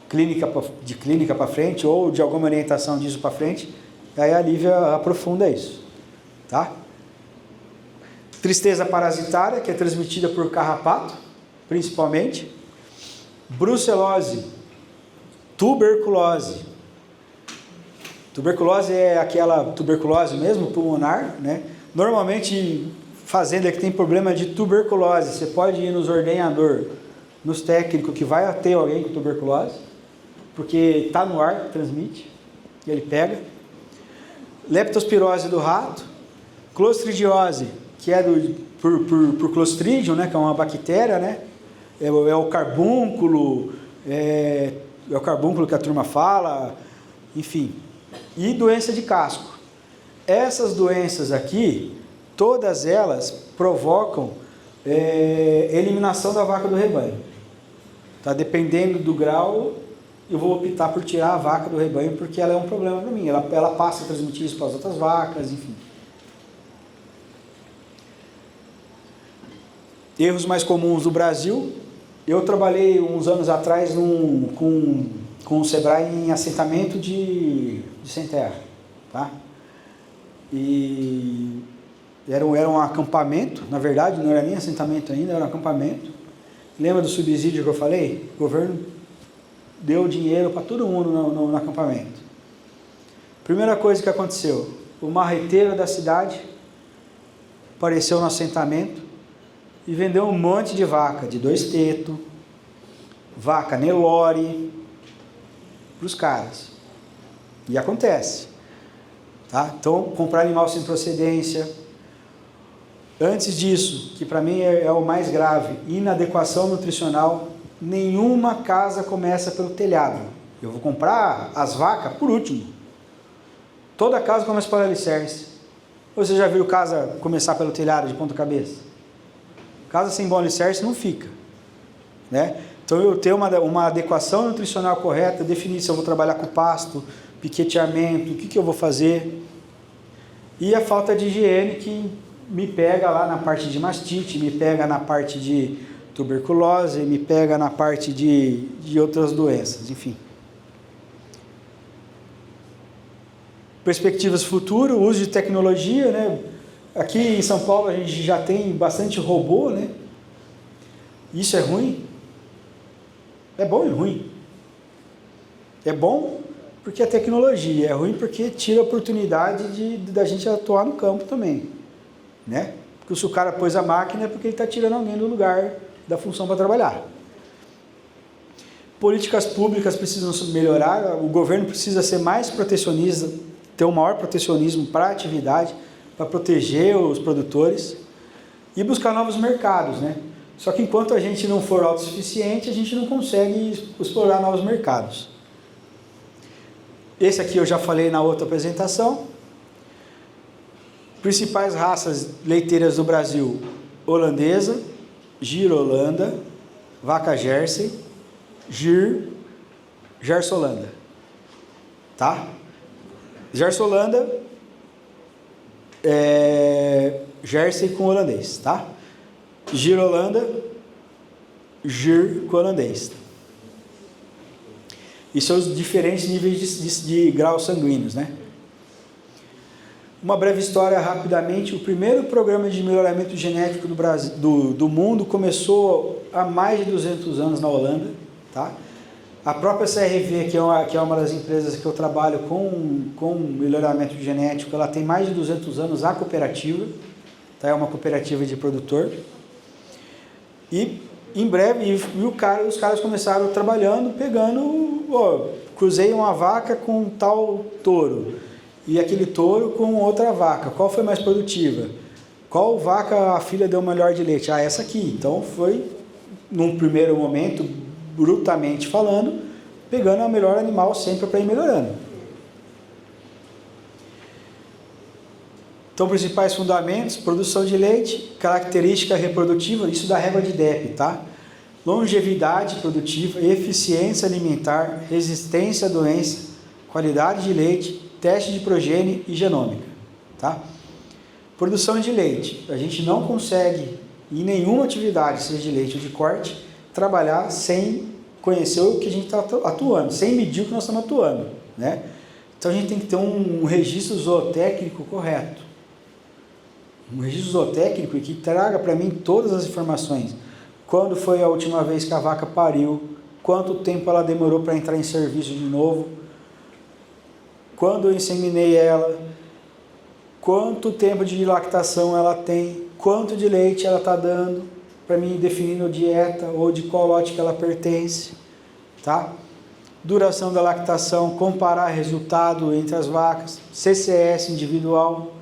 clínica para frente, ou de alguma orientação disso para frente, aí a Lívia aprofunda isso. Tá? Tristeza parasitária, que é transmitida por carrapato, principalmente. Brucelose, tuberculose. Tuberculose é aquela tuberculose mesmo, pulmonar, né? Normalmente, fazenda que tem problema de tuberculose, você pode ir nos ordenhador, nos técnicos, que vai ter alguém com tuberculose, porque está no ar, transmite, e ele pega. Leptospirose do rato. Clostridiose, que é por Clostridium, né, que é uma bactéria, né? É o carbúnculo, é o carbúnculo que a turma fala, enfim. E doença de casco. Essas doenças aqui, todas elas provocam eliminação da vaca do rebanho. Tá? Dependendo do grau, eu vou optar por tirar a vaca do rebanho, porque ela é um problema para mim. Ela passa a transmitir isso para as outras vacas, enfim. Erros mais comuns do Brasil. Eu trabalhei uns anos atrás com o Sebrae em assentamento de sem terra, tá? E era um acampamento, na verdade não era nem assentamento ainda, era um acampamento. Lembra do subsídio que eu falei? O governo deu dinheiro para todo mundo no acampamento. Primeira coisa que aconteceu, o marreteiro da cidade apareceu no assentamento e vendeu um monte de vaca, de 2 tetos, vaca Nelore, para os caras. E acontece. Tá? Então, comprar animal sem procedência. Antes disso, que para mim é o mais grave, inadequação nutricional. Nenhuma casa começa pelo telhado. Eu vou comprar as vacas por último. Toda casa começa pelo alicerce. Você já viu casa começar pelo telhado de ponta cabeça? Casa sem bom alicerce não fica, né? Então eu tenho uma adequação nutricional correta, definir se eu vou trabalhar com pasto, piqueteamento, o que eu vou fazer. E a falta de higiene que me pega lá na parte de mastite, me pega na parte de tuberculose, me pega na parte de outras doenças, enfim. Perspectivas futuras, uso de tecnologia, né? Aqui em São Paulo a gente já tem bastante robô, né? Isso é ruim? É bom e ruim. É bom porque é tecnologia, é ruim porque tira a oportunidade da gente atuar no campo também, né? Porque se o cara pôs a máquina é porque ele está tirando alguém do lugar da função para trabalhar. Políticas públicas precisam melhorar, o governo precisa ser mais protecionista, ter um maior protecionismo para a atividade, para proteger os produtores e buscar novos mercados, né? Só que enquanto a gente não for autossuficiente, a gente não consegue explorar novos mercados. Esse aqui eu já falei na outra apresentação. Principais raças leiteiras do Brasil: holandesa, Gir-Holanda, vaca Jersey, Gir, Gersolanda. Tá? Gersolanda Jersey com holandês, tá? Gir-Holanda, Gir com holandês. E seus diferentes níveis de graus sanguíneos, né? Uma breve história rapidamente. O primeiro programa de melhoramento genético do Brasil, do mundo começou há mais de 200 anos na Holanda, tá? A própria CRV, que é uma das empresas que eu trabalho com melhoramento genético, ela tem mais de 200 anos, a cooperativa, tá? É uma cooperativa de produtor. E em breve, os caras começaram trabalhando, cruzei uma vaca com tal touro, e aquele touro com outra vaca, qual foi mais produtiva? Qual vaca a filha deu melhor de leite? Essa aqui. Então foi, num primeiro momento, brutamente falando, pegando o melhor animal sempre para ir melhorando. Então, principais fundamentos: produção de leite, característica reprodutiva, isso da régua de DEP, tá? Longevidade produtiva, eficiência alimentar, resistência à doença, qualidade de leite, teste de progênie e genômica, tá? Produção de leite. A gente não consegue, em nenhuma atividade, seja de leite ou de corte, trabalhar sem conhecer o que a gente está atuando, sem medir o que nós estamos atuando, né? Então a gente tem que ter um registro zootécnico correto. Um registro zootécnico que traga para mim todas as informações. Quando foi a última vez que a vaca pariu, quanto tempo ela demorou para entrar em serviço de novo, quando eu inseminei ela, quanto tempo de lactação ela tem, quanto de leite ela está dando, para mim definir a dieta ou de qual lote que ela pertence, tá? Duração da lactação, comparar resultado entre as vacas, CCS individual,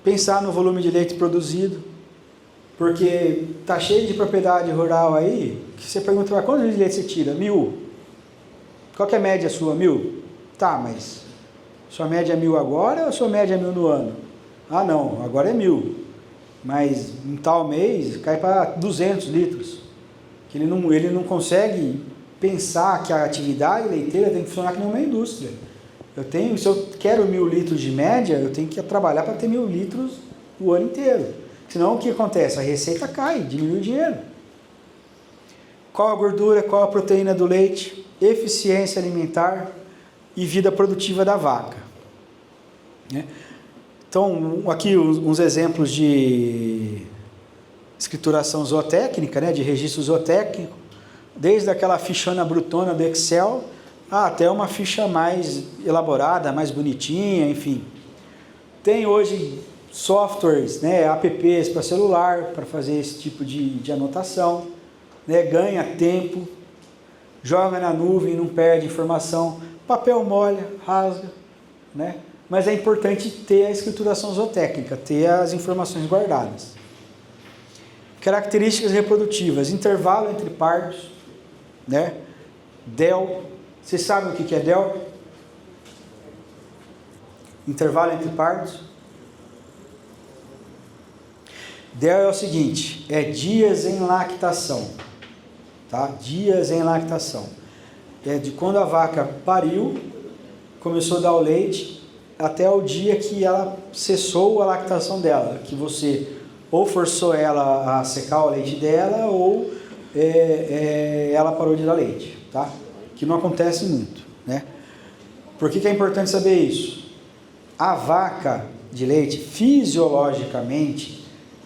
pensar no volume de leite produzido, porque tá cheio de propriedade rural aí, que você pergunta, quantos litros de leite você tira? 1000. Qual que é a média sua? 1000? Tá, mas sua média é 1000 agora ou sua média é 1000 no ano? Ah não, agora é 1000. Mas em tal mês cai para 200 litros. Que ele não consegue pensar que a atividade leiteira tem que funcionar como uma indústria. Se eu quero 1000 litros de média, eu tenho que trabalhar para ter 1000 litros o ano inteiro. Senão o que acontece? A receita cai, diminui o dinheiro. Qual a gordura, qual a proteína do leite, eficiência alimentar e vida produtiva da vaca, né? Então, aqui uns exemplos de escrituração zootécnica, né, de registro zootécnico, desde aquela fichona brutona do Excel, até uma ficha mais elaborada, mais bonitinha, enfim. Tem hoje softwares, né, apps para celular, para fazer esse tipo de anotação, né, ganha tempo, joga na nuvem, não perde informação, papel molha, rasga, né? Mas é importante ter a escrituração zootécnica, ter as informações guardadas. Características reprodutivas, intervalo entre partos, né? DEL, vocês sabem o que é DEL? Intervalo entre partos. DEL é o seguinte, é dias em lactação, tá? Dias em lactação. É de quando a vaca pariu, começou a dar o leite, até o dia que ela cessou a lactação dela, que você ou forçou ela a secar o leite dela, ou ela parou de dar leite, tá? Que não acontece muito, né? Por que é importante saber isso? A vaca de leite, fisiologicamente,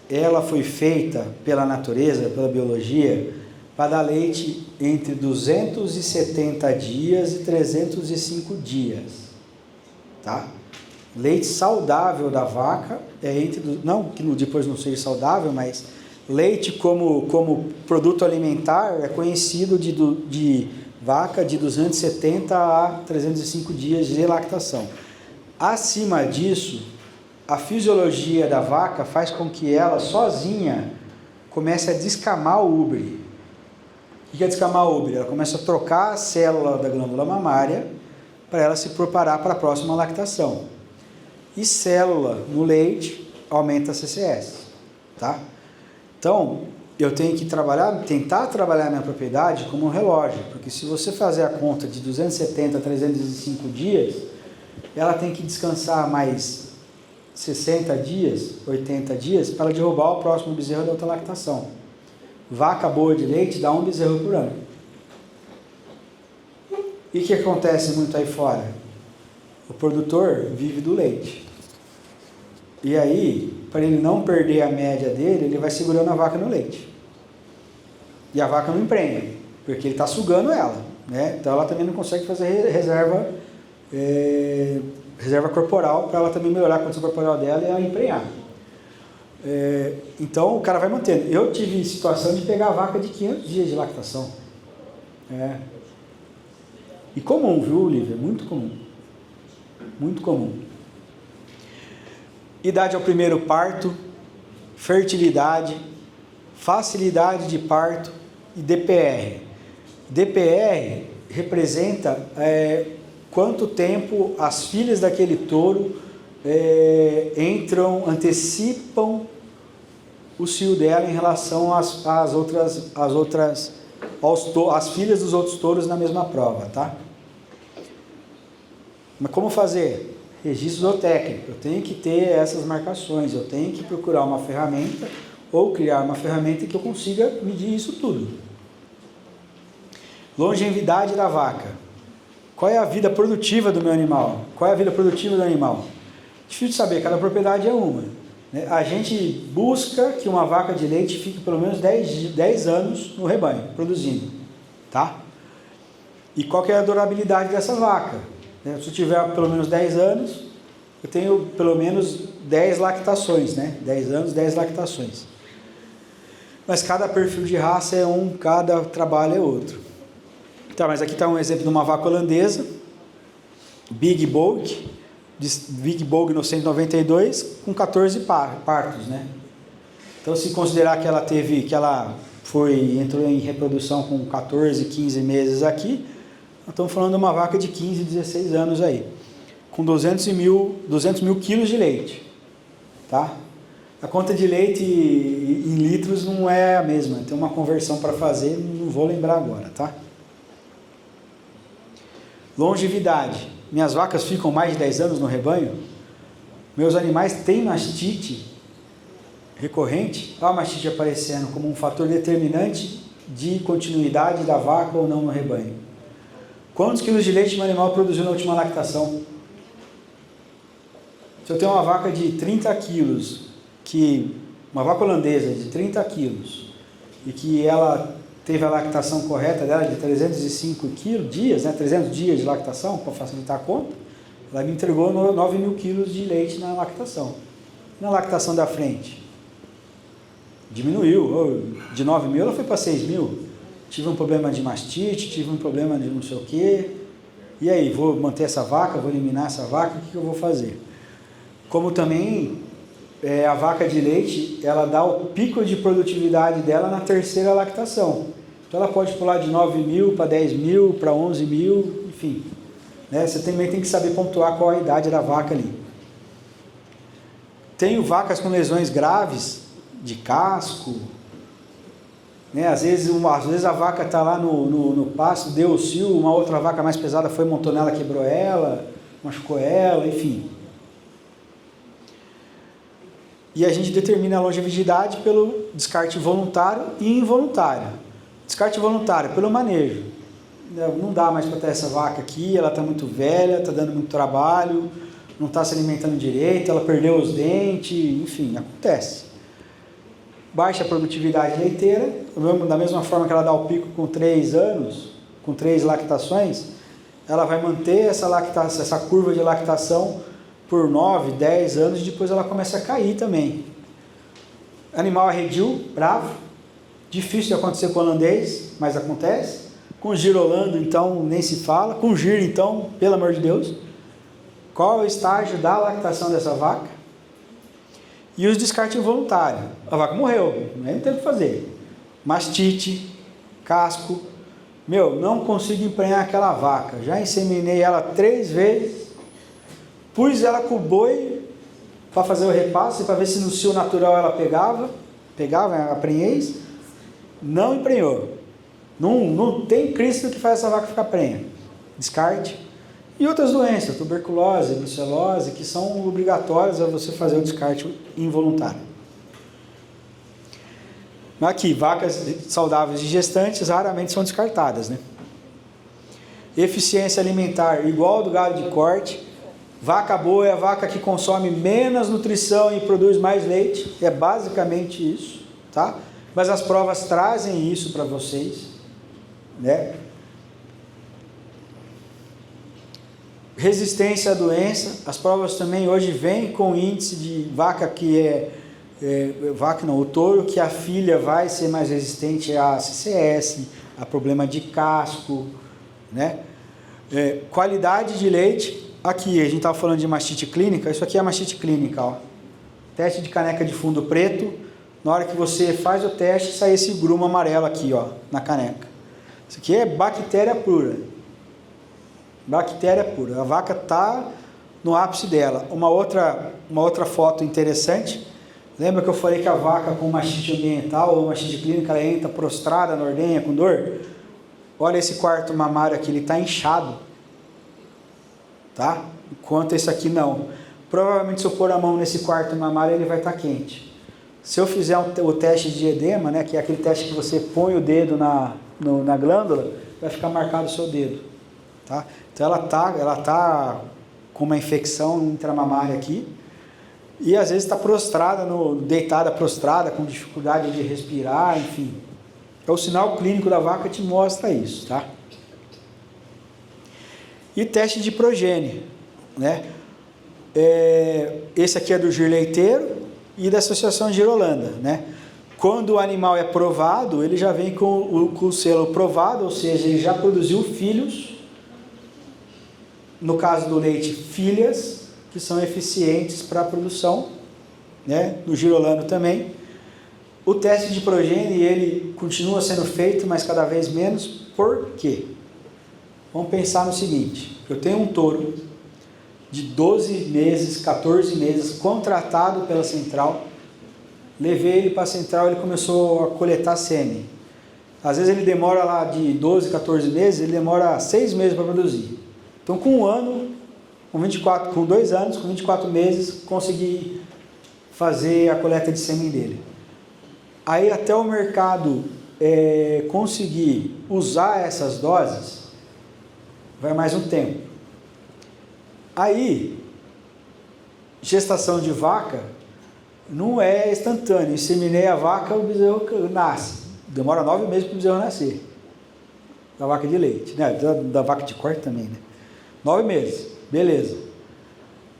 ela foi feita pela natureza, pela biologia, para dar leite entre 270 dias e 305 dias, tá? Leite saudável da vaca é não que depois não seja saudável, mas leite como produto alimentar é conhecido de vaca de 270 a 305 dias de lactação. Acima disso, a fisiologia da vaca faz com que ela sozinha comece a descamar o úbre. O que é descamar o úbre? Ela começa a trocar a célula da glândula mamária para ela se preparar para a próxima lactação. E célula no leite aumenta a CCS, tá? Então, eu tenho que tentar trabalhar a minha propriedade como um relógio, porque se você fazer a conta de 270 a 305 dias, ela tem que descansar mais 60 dias, 80 dias, para derrubar o próximo bezerro da outra lactação. Vaca boa de leite dá um bezerro por ano. E o que acontece muito aí fora? O produtor vive do leite. E aí, para ele não perder a média dele, ele vai segurando a vaca no leite. E a vaca não emprenha, porque ele está sugando ela, né? Então ela também não consegue fazer reserva corporal, para ela também melhorar a condição corporal dela e ela emprenhar. Então o cara vai mantendo. Eu tive situação de pegar a vaca de 500 dias de lactação. E comum, viu, Lívia? Muito comum. Muito comum. Idade ao primeiro parto, fertilidade, facilidade de parto e DPR. DPR representa quanto tempo as filhas daquele touro antecipam o cio dela em relação às filhas dos outros touros na mesma prova, tá? Mas como fazer? Registro zootécnico. Eu tenho que ter essas marcações, eu tenho que procurar uma ferramenta ou criar uma ferramenta que eu consiga medir isso tudo. Longevidade da vaca. Qual é a vida produtiva do meu animal? Qual é a vida produtiva do animal? Difícil de saber, cada propriedade é uma. Né? A gente busca que uma vaca de leite fique pelo menos 10 anos no rebanho, produzindo. Tá? E qual que é a durabilidade dessa vaca? Se eu tiver pelo menos 10 anos, eu tenho pelo menos 10 lactações, né? 10 anos, 10 lactações. Mas cada perfil de raça é um, cada trabalho é outro. Tá, mas aqui está um exemplo de uma vaca holandesa, Big Bogue 992, com 14 partos, né? Então, se considerar que ela entrou em reprodução com 14, 15 meses aqui, nós estamos falando de uma vaca de 15, 16 anos aí, com 200 mil quilos de leite, tá? A conta de leite em litros não é a mesma, tem uma conversão para fazer, não vou lembrar agora, tá? Longevidade. Minhas vacas ficam mais de 10 anos no rebanho? Meus animais têm mastite recorrente? Olha a mastite aparecendo como um fator determinante de continuidade da vaca ou não no rebanho. Quantos quilos de leite meu animal produziu na última lactação? Se eu tenho uma vaca de 30 quilos, uma vaca holandesa de 30 quilos, e que ela teve a lactação correta dela de 305 dias, né, 300 dias de lactação, para facilitar a conta, ela me entregou 9 mil quilos de leite na lactação. Na lactação da frente, diminuiu, de 9 mil ela foi para 6 mil, tive um problema de mastite, tive um problema de não sei o quê, e aí, vou manter essa vaca, vou eliminar essa vaca, o que eu vou fazer? Como também a vaca de leite, ela dá o pico de produtividade dela na terceira lactação. Então ela pode pular de 9 mil para 10 mil, para 11 mil, enfim. Né? Você também tem que saber pontuar qual a idade da vaca ali. Tenho vacas com lesões graves de casco, né? Às vezes a vaca está lá no pasto, deu o cio, uma outra vaca mais pesada foi, montou nela, quebrou ela, machucou ela, enfim. E a gente determina a longevidade pelo descarte voluntário e involuntário. Descarte voluntário, pelo manejo. Não dá mais para ter essa vaca aqui, ela está muito velha, está dando muito trabalho, não está se alimentando direito, ela perdeu os dentes, enfim, acontece. Baixa produtividade leiteira, da mesma forma que ela dá o pico com 3 anos, com 3 lactações, ela vai manter essa curva de lactação por 9, 10 anos, e depois ela começa a cair também. Animal arredio, bravo, difícil de acontecer com o holandês, mas acontece. Com o girolando, então, nem se fala. Com o giro, então, pelo amor de Deus. Qual é o estágio da lactação dessa vaca? E os descartes involuntários. A vaca morreu, não tem o que fazer. Mastite, casco. Não consigo emprenhar aquela vaca. Já inseminei ela 3 vezes. Pus ela com o boi para fazer o repasse, para ver se no cio natural ela pegava a prenhez. Não emprenhou. Não tem Cristo que faz essa vaca ficar prenha. Descarte. E outras doenças, tuberculose, brucelose, que são obrigatórias a você fazer o descarte involuntário. Aqui, vacas saudáveis e gestantes raramente são descartadas, né? Eficiência alimentar igual do gado de corte. Vaca boa é a vaca que consome menos nutrição e produz mais leite. É basicamente isso, tá? Mas as provas trazem isso para vocês, né? Resistência à doença. As provas também hoje vêm com índice de vaca que o touro que a filha vai ser mais resistente a CCS, a problema de casco, né? Qualidade de leite. Aqui a gente estava falando de mastite clínica. Isso aqui é a mastite clínica, ó. Teste de caneca de fundo preto. Na hora que você faz o teste, sai esse grumo amarelo aqui, ó, na caneca. Isso aqui é bactéria pura. Bactéria pura. A vaca está no ápice dela. Uma outra foto interessante. Lembra que eu falei que a vaca com mastite ambiental ou mastite clínica, ela entra prostrada na ordenha com dor? Olha esse quarto mamário aqui, ele está inchado. Tá? Enquanto esse aqui não. Provavelmente se eu pôr a mão nesse quarto mamário, ele vai estar quente. Se eu fizer o teste de edema, né, que é aquele teste que você põe o dedo na glândula, vai ficar marcado o seu dedo. Tá? Então ela tá com uma infecção intramamária aqui, e às vezes está prostrada, deitada prostrada, com dificuldade de respirar, enfim. O sinal clínico da vaca te mostra isso, tá? E teste de progênie, né? Esse aqui é do Gir Leiteiro e da Associação Girolanda, né? Quando o animal é provado, ele já vem com o selo provado, ou seja, ele já produziu filhos, no caso do leite, filhas, que são eficientes para a produção, né? No Girolando também. O teste de progênie, ele continua sendo feito, mas cada vez menos. Por quê? Vamos pensar no seguinte: eu tenho um touro de 12 meses, 14 meses, contratado pela central, levei ele para a central, ele começou a coletar sêmen. Às vezes ele demora lá de 12, 14 meses, ele demora 6 meses para produzir. Então com 1 ano, com 2 anos, com 24 meses, consegui fazer a coleta de sêmen dele. Aí até o mercado conseguir usar essas doses, vai mais um tempo. Aí, gestação de vaca não é instantâneo. Inseminei a vaca, o bezerro nasce. Demora 9 meses para o bezerro nascer. Da vaca de leite, né? Da vaca de corte também, né? 9 meses, beleza.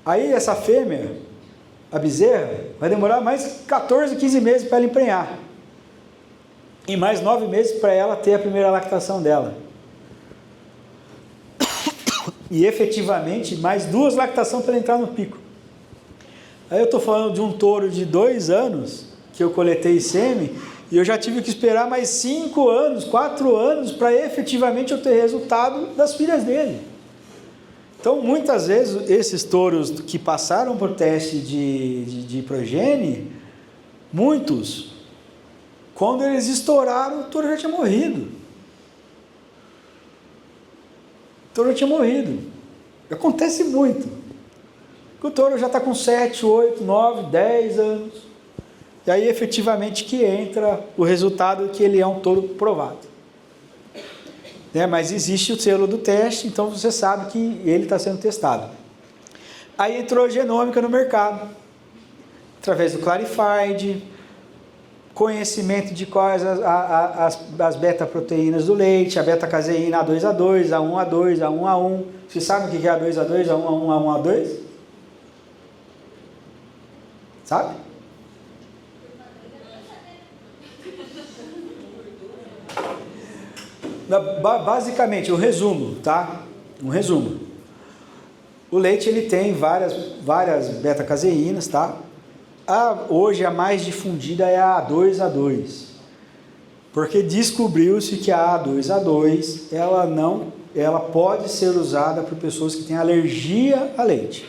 Aí essa fêmea, a bezerra, vai demorar mais 14, 15 meses para ela emprenhar. E mais 9 meses para ela ter a primeira lactação dela. E efetivamente mais 2 lactações para entrar no pico. Aí eu estou falando de um touro de 2 anos que eu coletei sêmen e eu já tive que esperar mais 5 anos, 4 anos para efetivamente eu ter resultado das filhas dele. Então muitas vezes esses touros que passaram por teste de progênie, muitos, quando eles estouraram, o touro já tinha morrido. O touro tinha morrido. Acontece muito. O touro já está com 7, 8, 9, 10 anos. E aí efetivamente que entra o resultado que ele é um touro provado. Mas existe o selo do teste, então você sabe que ele está sendo testado. Aí entrou a genômica no mercado. Através do Clarified, conhecimento de quais as beta-proteínas do leite, a beta-caseína A2A2, A1A2, A1A1. Vocês sabem o que é A2A2, A1A1, A1A2? Sabe? Basicamente, um resumo, tá? Um resumo. O leite ele tem várias beta-caseínas, tá? Hoje a mais difundida é a A2A2, porque descobriu-se que a A2A2 ela pode ser usada por pessoas que têm alergia a leite,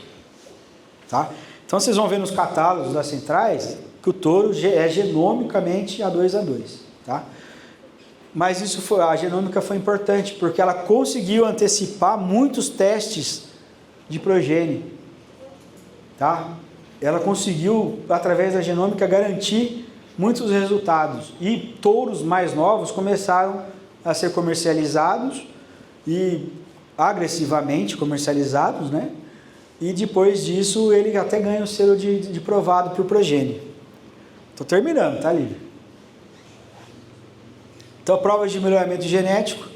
tá? Então vocês vão ver nos catálogos das centrais que o touro é genomicamente A2A2, tá? Mas a genômica foi importante, porque ela conseguiu antecipar muitos testes de progênie. Tá? Ela conseguiu, através da genômica, garantir muitos resultados. E touros mais novos começaram a ser comercializados, e agressivamente comercializados, né? E depois disso ele até ganha o selo de provado por progênie. Estou terminando, tá, Lívia? Então, provas de melhoramento genético.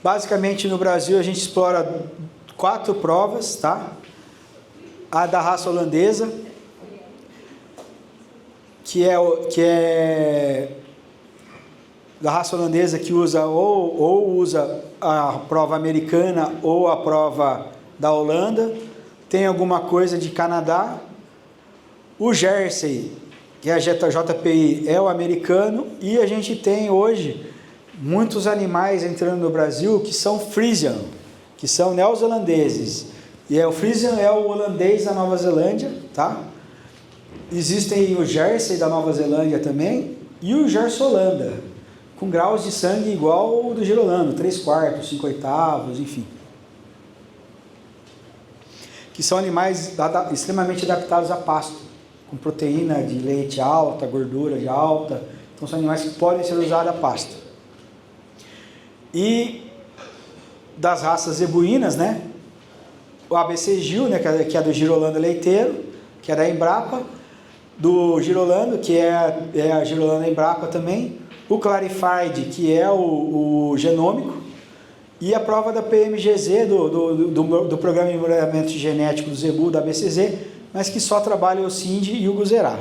Basicamente, no Brasil, a gente explora 4 provas, tá? A da raça holandesa, que é da raça holandesa, que usa ou usa a prova americana ou a prova da Holanda. Tem alguma coisa de Canadá. O Jersey, que é a JPI, é o americano, e a gente tem hoje muitos animais entrando no Brasil que são Friesian, que são neozelandeses. E o Friesian é o holandês da Nova Zelândia, tá? Existem o Jersey da Nova Zelândia também e o Jersey Holanda, com graus de sangue igual ao do girolando, 3/4, 5/8, enfim. Que são animais extremamente adaptados a pasto, com proteína de leite alta, gordura de alta. Então são animais que podem ser usados a pasto. E das raças zebuínas, né? O ABC Gil, né, que é do girolando leiteiro, que é da Embrapa, do girolando, que é a girolanda Embrapa também, o Clarified, que é o genômico, e a prova da PMGZ, do Programa de Melhoramento Genético do Zebu, da BCZ, mas que só trabalha o Sind e o Guzerá.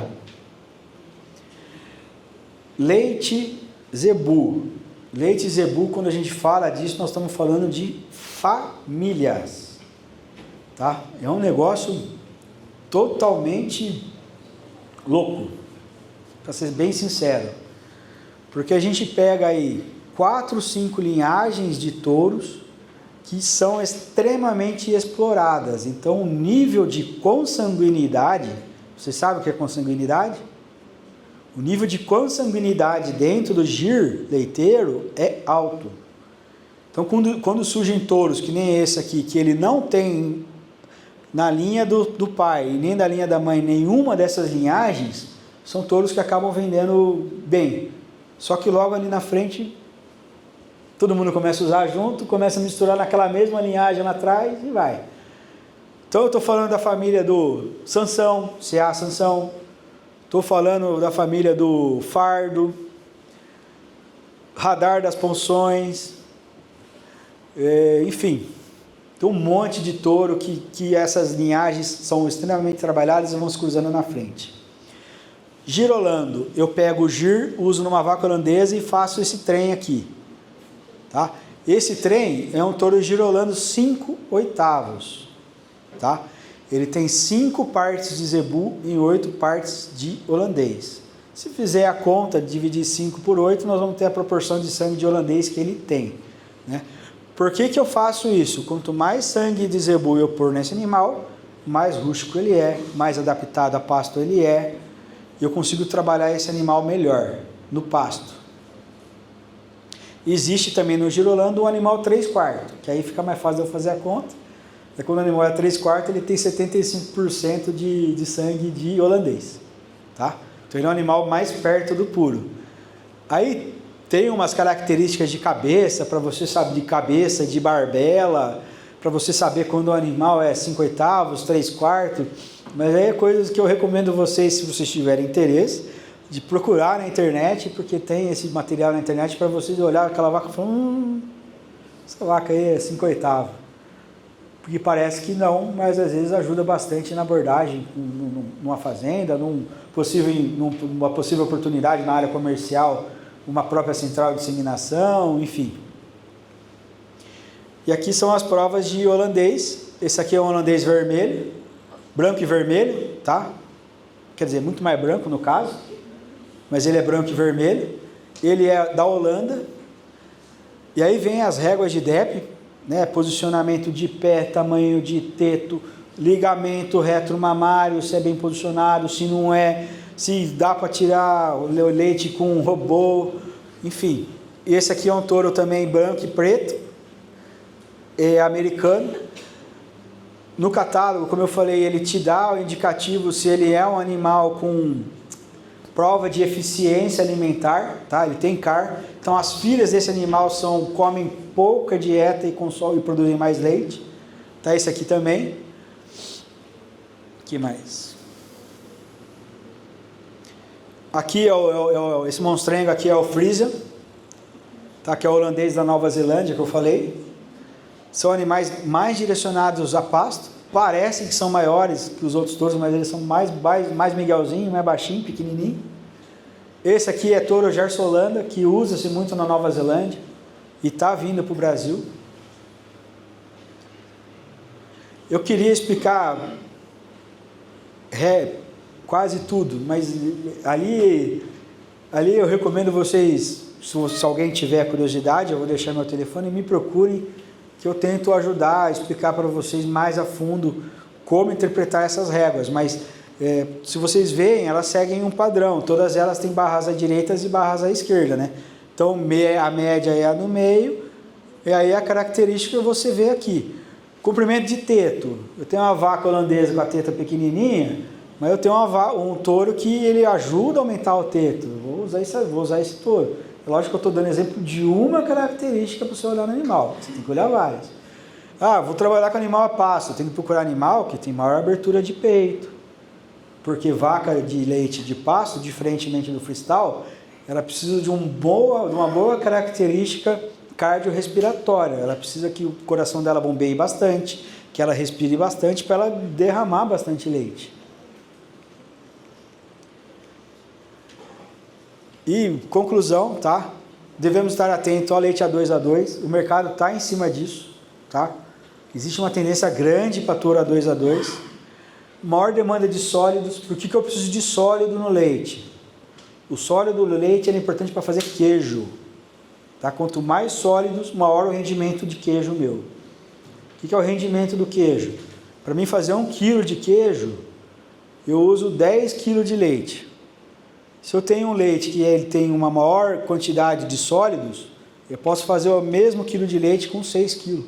Leite Zebu. Leite Zebu, quando a gente fala disso, nós estamos falando de famílias. Tá? É um negócio totalmente louco, para ser bem sincero, porque a gente pega aí 4, 5 linhagens de touros que são extremamente exploradas. Então o nível de consanguinidade, você sabe o que é consanguinidade? O nível de consanguinidade dentro do gir leiteiro é alto. Então quando surgem touros que nem esse aqui, que ele não tem na linha do pai e nem da linha da mãe nenhuma dessas linhagens, são touros que acabam vendendo bem. Só que logo ali na frente, todo mundo começa a usar junto, começa a misturar naquela mesma linhagem lá atrás e vai. Então eu estou falando da família do Sansão, CA Sansão, estou falando da família do Fardo, Radar das Ponções, enfim. Tem um monte de touro que essas linhagens são extremamente trabalhadas e vão se cruzando na frente. Girolando, eu pego o gir, uso numa vaca holandesa e faço esse trem aqui. Tá? Esse trem é um touro girolando 5/8. Tá? Ele tem 5 partes de zebu e 8 partes de holandês. Se fizer a conta, dividir 5 por 8, nós vamos ter a proporção de sangue de holandês que ele tem. Né? Por que eu faço isso? Quanto mais sangue de zebu eu pôr nesse animal, mais rústico ele é, mais adaptado a pasto ele é, e eu consigo trabalhar esse animal melhor no pasto. Existe também no girolando um animal 3/4, que aí fica mais fácil de eu fazer a conta. Quando o animal é 3/4, ele tem 75% de sangue de holandês. Tá? Então ele é um animal mais perto do puro. Aí tem umas características de cabeça, para você saber, de cabeça, de barbela, para você saber quando o animal é 5/8, 3/4, mas aí é coisas que eu recomendo vocês, se vocês tiverem interesse, de procurar na internet, porque tem esse material na internet para vocês olhar aquela vaca e falar, essa vaca aí é 5/8, porque parece que não, mas às vezes ajuda bastante na abordagem, numa fazenda, numa possível oportunidade na área comercial, uma própria central de disseminação, enfim. E aqui são as provas de holandês. Esse aqui é um holandês vermelho, branco e vermelho, tá? Quer dizer, muito mais branco no caso, mas ele é branco e vermelho. Ele é da Holanda. E aí vem as réguas de DEP, né? Posicionamento de pé, tamanho de teto, ligamento retromamário, se é bem posicionado, se não é, se dá para tirar o leite com um robô, enfim, Esse aqui é um touro também branco e preto, é americano. No catálogo, como eu falei, ele te dá o indicativo se ele é um animal com prova de eficiência alimentar, tá? Ele tem CAR. Então as filhas desse animal comem pouca dieta e consomem e produzem mais leite. Tá, esse aqui também. Que mais? Aqui esse monstrengo aqui é o Friesian, tá? Que é o holandês da Nova Zelândia que eu falei. São animais mais direcionados a pasto. Parecem que são maiores que os outros touros, mas eles são mais miguelzinho, mais baixinho, pequenininho. Esse aqui é touro Gersolanda, que usa-se muito na Nova Zelândia e está vindo para o Brasil. Eu queria explicar quase tudo, mas ali eu recomendo vocês, se alguém tiver curiosidade, eu vou deixar meu telefone, me procurem, que eu tento ajudar a explicar para vocês mais a fundo como interpretar essas réguas, mas se vocês veem, elas seguem um padrão, todas elas têm barras à direita e barras à esquerda, né? Então a média é a no meio, e aí a característica você vê aqui. Comprimento de teto, eu tenho uma vaca holandesa com a teta pequenininha, mas eu tenho um touro que ele ajuda a aumentar o teto, vou usar esse touro. Lógico que eu estou dando exemplo de uma característica para você olhar no animal, você tem que olhar várias. Vou trabalhar com animal a pasto, eu tenho que procurar animal que tem maior abertura de peito, porque vaca de leite de pasto, diferentemente do freestyle, ela precisa de uma boa característica cardiorrespiratória, ela precisa que o coração dela bombeie bastante, que ela respire bastante para ela derramar bastante leite. E, conclusão, tá? Devemos estar atentos ao leite A2A2, o mercado está em cima disso, tá? Existe uma tendência grande para touro A2A2, maior demanda de sólidos. Por que eu preciso de sólido no leite? O sólido do leite é importante para fazer queijo, tá? Quanto mais sólidos, maior o rendimento de queijo meu. O que é o rendimento do queijo? Para mim fazer 1 kg de queijo, eu uso 10 kg de leite. Se eu tenho um leite que ele tem uma maior quantidade de sólidos, eu posso fazer o mesmo quilo de leite com 6 kg.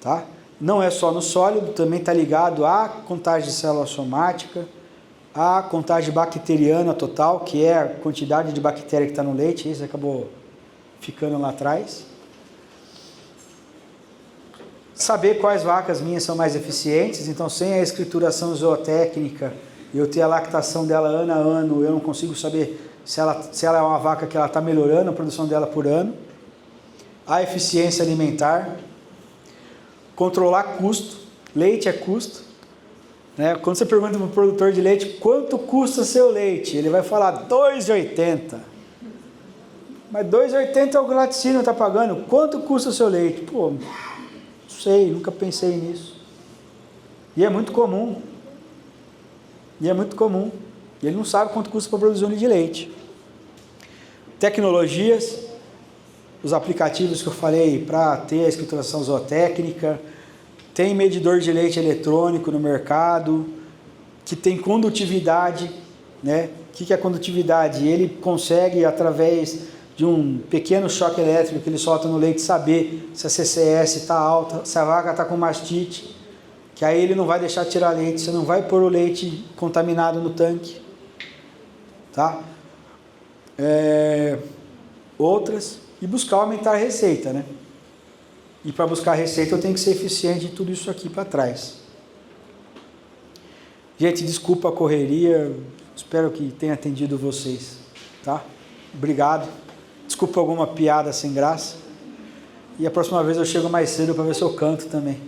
Tá? Não é só no sólido, também está ligado à contagem de célula somática, à contagem bacteriana total, que é a quantidade de bactéria que está no leite, isso acabou ficando lá atrás. Saber quais vacas minhas são mais eficientes, então sem a escrituração zootécnica, eu ter a lactação dela ano a ano, eu não consigo saber se ela é uma vaca que ela está melhorando a produção dela por ano. A eficiência alimentar, controlar custo, leite é custo, né? Quando você pergunta para o produtor de leite, quanto custa seu leite? Ele vai falar R$ 2,80. Mas R$ 2,80 é o que o laticínio está pagando, quanto custa o seu leite? Pô, não sei, nunca pensei nisso. E é muito comum. E ele não sabe quanto custa para produzir um litro de leite. Tecnologias, os aplicativos que eu falei para ter a escrituração zootécnica, tem medidor de leite eletrônico no mercado, que tem condutividade, né? O que é a condutividade? Ele consegue, através de um pequeno choque elétrico que ele solta no leite, saber se a CCS está alta, se a vaca está com mastite, que aí ele não vai deixar tirar leite, você não vai pôr o leite contaminado no tanque, tá? Outras, e buscar aumentar a receita, né? E para buscar a receita eu tenho que ser eficiente em tudo isso aqui para trás. Gente, desculpa a correria, espero que tenha atendido vocês, tá? Obrigado, desculpa alguma piada sem graça, e a próxima vez eu chego mais cedo para ver se eu canto também.